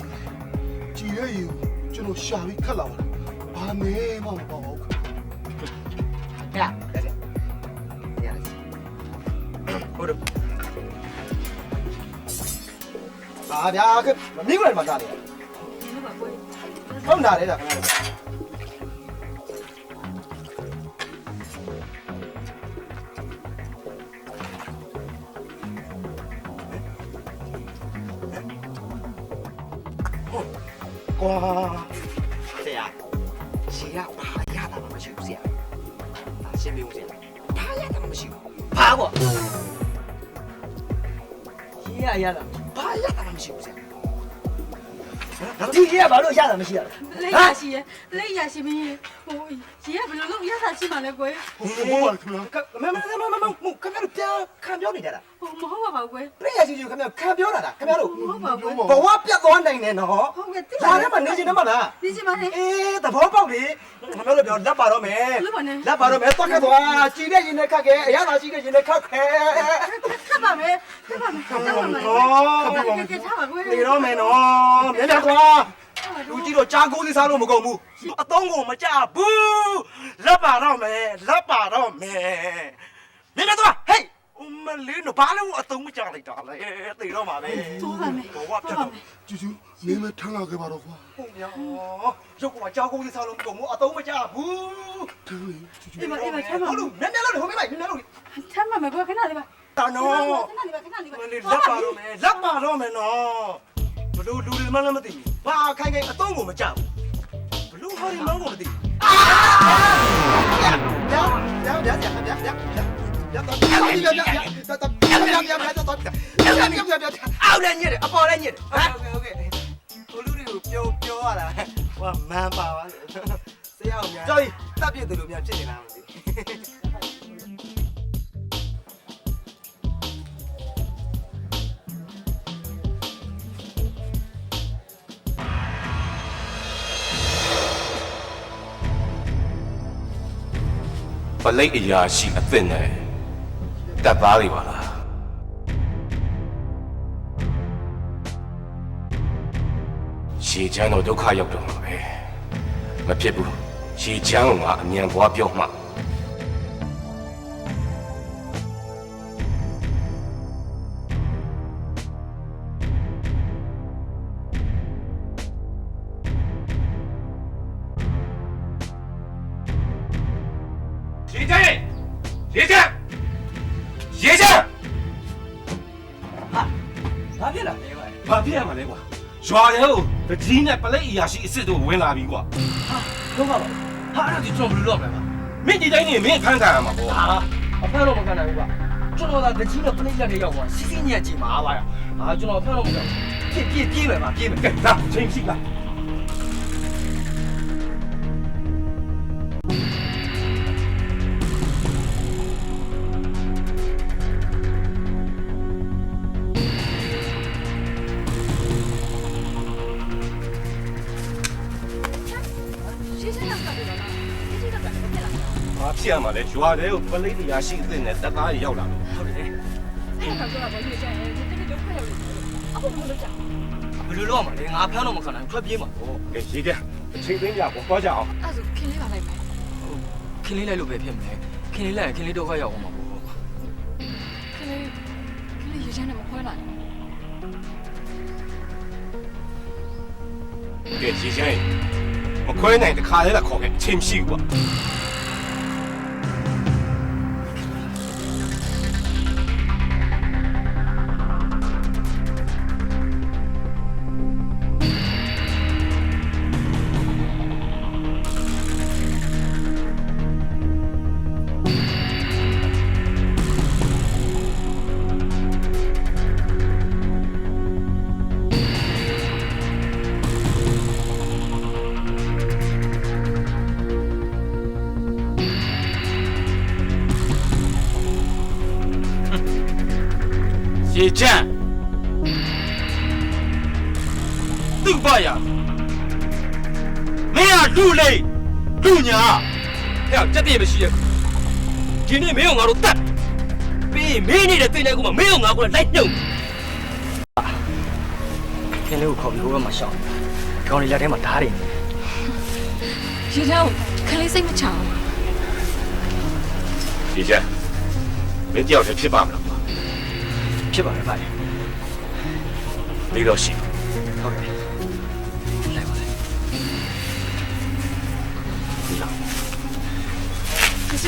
ကြည်ရဲ့ယူကျွန်တော်ရှာပြီးခတ်လာပါဘာနေမှမပေါ့ဘူးဟဲ့ရဟုတ်တယ်ဘာဗျာကမင်းကိုလည်းမသားနေဟုတ်နာလေလားခင်ဗျာကွာဆရာရှေ့ကဘာရတာမှမရှိဘူးဆရာရှင်းပြဦးဆရာဘာရတာမှမရှိဘူးဘာပေါ့ရှေ့ရတာဘာရတာမှမရှိဘူးဆရာဒီကြီးကဘာလို့ရတာမရှိရလဲလက်ရရှိရလက်ရရှိမင်းဟိုကြီးကဘယ်လိုလုပ်ရတာရှိမှလဲကွယ်ဟုတ်ပါခင်ဗျာမခင်ဗျားတို့ပြန်ခံပြောနေကြတာမဟုတ်ပါဘူးကွယ်လက်ရရှိခင်ဗျာခံပြောတာလားခင်ဗျားတို့မဟုတ်ပါဘူးဘဝပြတ်သွားနိုင်တယ်နော်ဟုတ်ကဲ့ဒါလည်းမနေချင်တယ်မလားနေချင်ပါနဲ့အေးသဘောပေါက်လေခင်ဗျားတို့ပြောလက်ပါတော့မယ်လက်ပါတော့မယ်တော့ခက်သွားကြည်တဲ့ရင်နဲ့ခက်ခဲအရသာရှိတဲ့ရင်နဲ့ခက်ခဲခက်ပါမယ်ခက်ပါမယ်ခက်ပါမယ်ထားပါကွယ်နေတော့မယ်နော်မြန်မြန်ကွာလူကြီးတော့ကြားကိုးသေးစားလို့မကုန်ဘူးအသုံးကိုမကြဘူးလက်ပါတော့မယ်နင်တော့ဟေးမလေးတော့ဘာလို့အသုံးမကြလိုက်တာလဲသိတော့မှာပဲသိုးပါမယ်ဘောပြတ်တော့ကျူမင်းမထမ်းလာခဲ့ပါတော့ကွာဟုတ်ရောရုပ်ကကြားကိုးသေးစားလို့မကုန်ဘူးအသုံးမကြဘူးအေးပါထမ်းပါလို့နည်းလို့ဟိုမေးပါနည်းလို့ထမ်းပါမယ်ကွာခဏလေးပါတာနော်ခဏလေးပါလက်ပါတော့မယ်နော်ဘလို့လူတွေမှလည်းမသိဘူးဘာခိုင်အသုံးကိုမကြဘူးဘလို့ဟာဒီမောင်းကိုမသိဘူးအော်လည်းညစ်တယ်အပေါ်လည်းညစ်တယ်ဟုတ်ကဲ့ဟိုလူတွေကိုပြောရတာဟိုမန်းပါပါဆရာအောင်များကြောက်တပ်ပြည့်တယ်လို့များဖြစ်နေတာမသိပလိတ်အရာရှိအသစ်နဲ့တပ်သားတွေပါလားရှေချမ်းတော့ဒုက္ခရောက်တော့မှာပဲမဖြစ်ဘူးရှေချမ်းကအမြန်သွားပြောမှဘာဖြစ်ရမှာလဲကွာရွာထဲကိုတကြီးနဲ့ပလိတ်အရာရှိအစ်စ်တို့ဝင်လာပြီကွာတော့ပါဟာအဲ့ဒါဒီကျွန်တော်ဘယ်လိုလုပ်မလဲမင်းဒီတိုင်းနေမင်းအခန်းခံရမှာပေါ့အဖမ်းတော့မခံနိုင်ဘူးကွာကျွန်တော်ကတကြီးနဲ့ပလိတ်လက်တွေရောက်သွားစီးစီးညက်ကြည့်မှာပါကျွန်တော်အဖမ်းတော့မခံဘူး ပြေးမယ်ပါပြေးမယ်ကဲလာချိန်ရှိလားဘာဖြစ်ရမှာလဲရွာထဲကိုပလိတ်တရားရှိအစ်နဲ့တပ်သားရောက်လာလို့ဟုတ်တယ် အဲ့ဒါကတော့ဘာလို့ကြာလဲတိတိဒုက္ခရောက်နေအခုဘယ်လိုလုပ်ကြ ဘယ်လိုလုပ်ရမှာလဲငါဖမ်းတော့မခံနိုင်ထွက်ပြေးမှာပေါ့ ကဲရေးတယ်အချိန်သိမ်းကြပေါ့သွားကြအောင် အဲ့ဒါခင်လေးပါလိုက်မယ် ခင်းလေးလိုက်လို့ပဲဖြစ်မလဲခင်းလေးလိုက်ရင်ခင်းလေးဒုက္ခရောက်အောင်မှာပေါ့ ခင်လေးရေချမ်းနဲ့မခွဲနိုင် ကဲရေးချင်မခွဲနိုင်တခါလဲခေါ်ခဲ့အချိန်ရှိဘူးကွာ ရေချမ်းသူ့ဘာရမင်းကလူလေးလူညာဟဲ့ကြက်တည်းမရှိရဒီနေ့မင်းကငါတို့တတ်ပြီးမင်းနေတဲ့တင်တဲ့ကူမမင်းကငါကိုလိုက်ညှုံခင်းလေးကိုခေါ်ပြီးဟိုဘက်မှာရှောင်းခေါင်းလေးလက်ထဲမှာဓာတ်တွေ ရေချမ်းခင်လေးစိတ်မချအောင် ရေးချင်မင်းတယောက်တည်းဖြစ်ပါမလား ဖြစ်ပါတယ်ဗျာ ဒီတော့ရှိ ဟုတ်တယ်လိုက်ပါလိုက်ဒီလောက် ကစ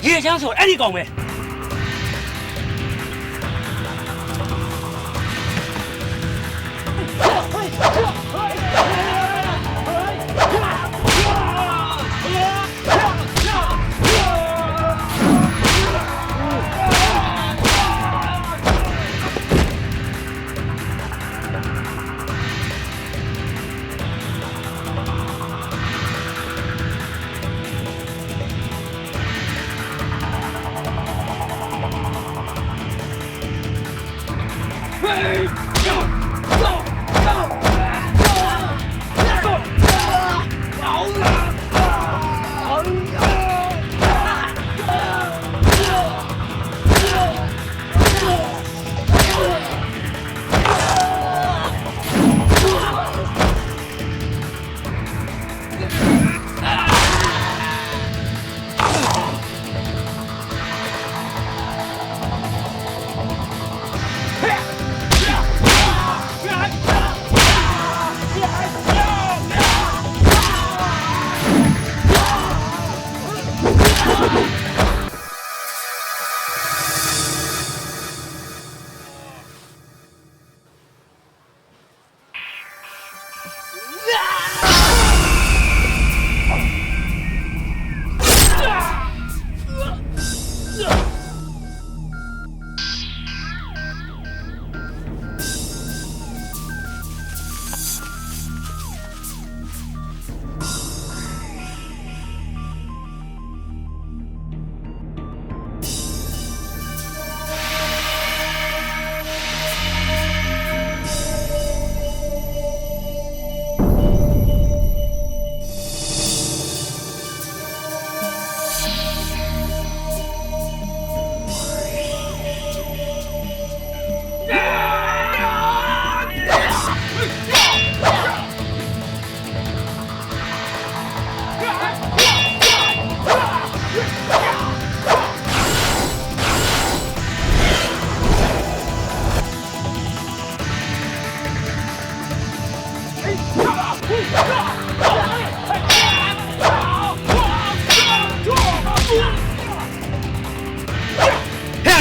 ရေချမ်းဆိုအဲ့ဒီကောင်ပဲ ဟ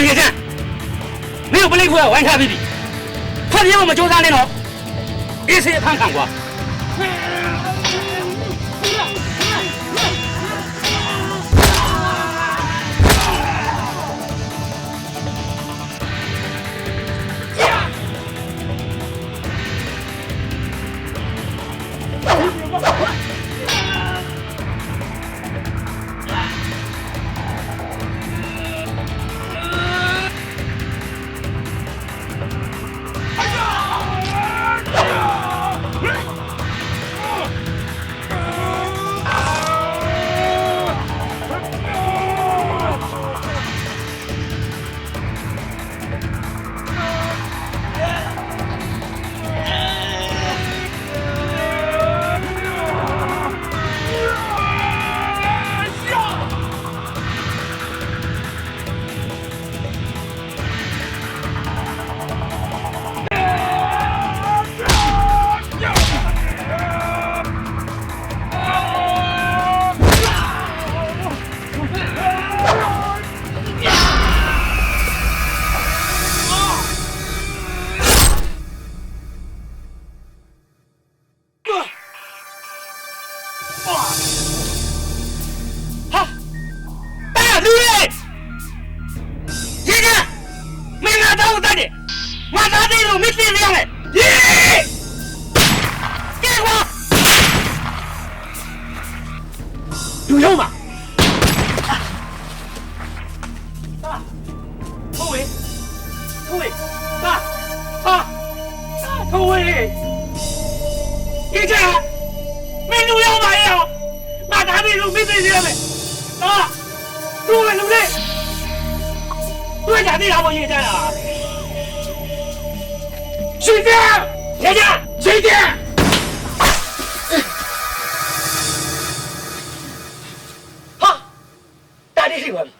叶剑，没有不累苦要完全比比，快点我们就上来了，一次也看过。有用吗？爸，头尾，爸，头尾，叶剑，没路要买呀，马达的路没对上没，啊，路没路的，多家的让我叶剑啊，水剑，叶剑，水剑。大力是我比。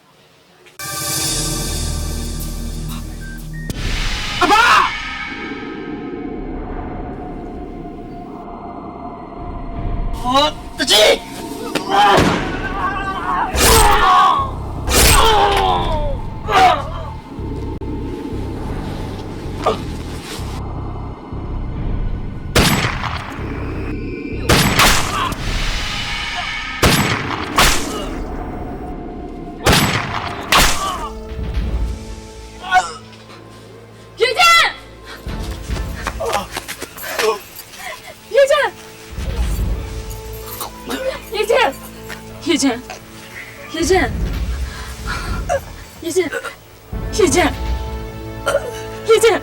阿爸，我的鸡。叶剑，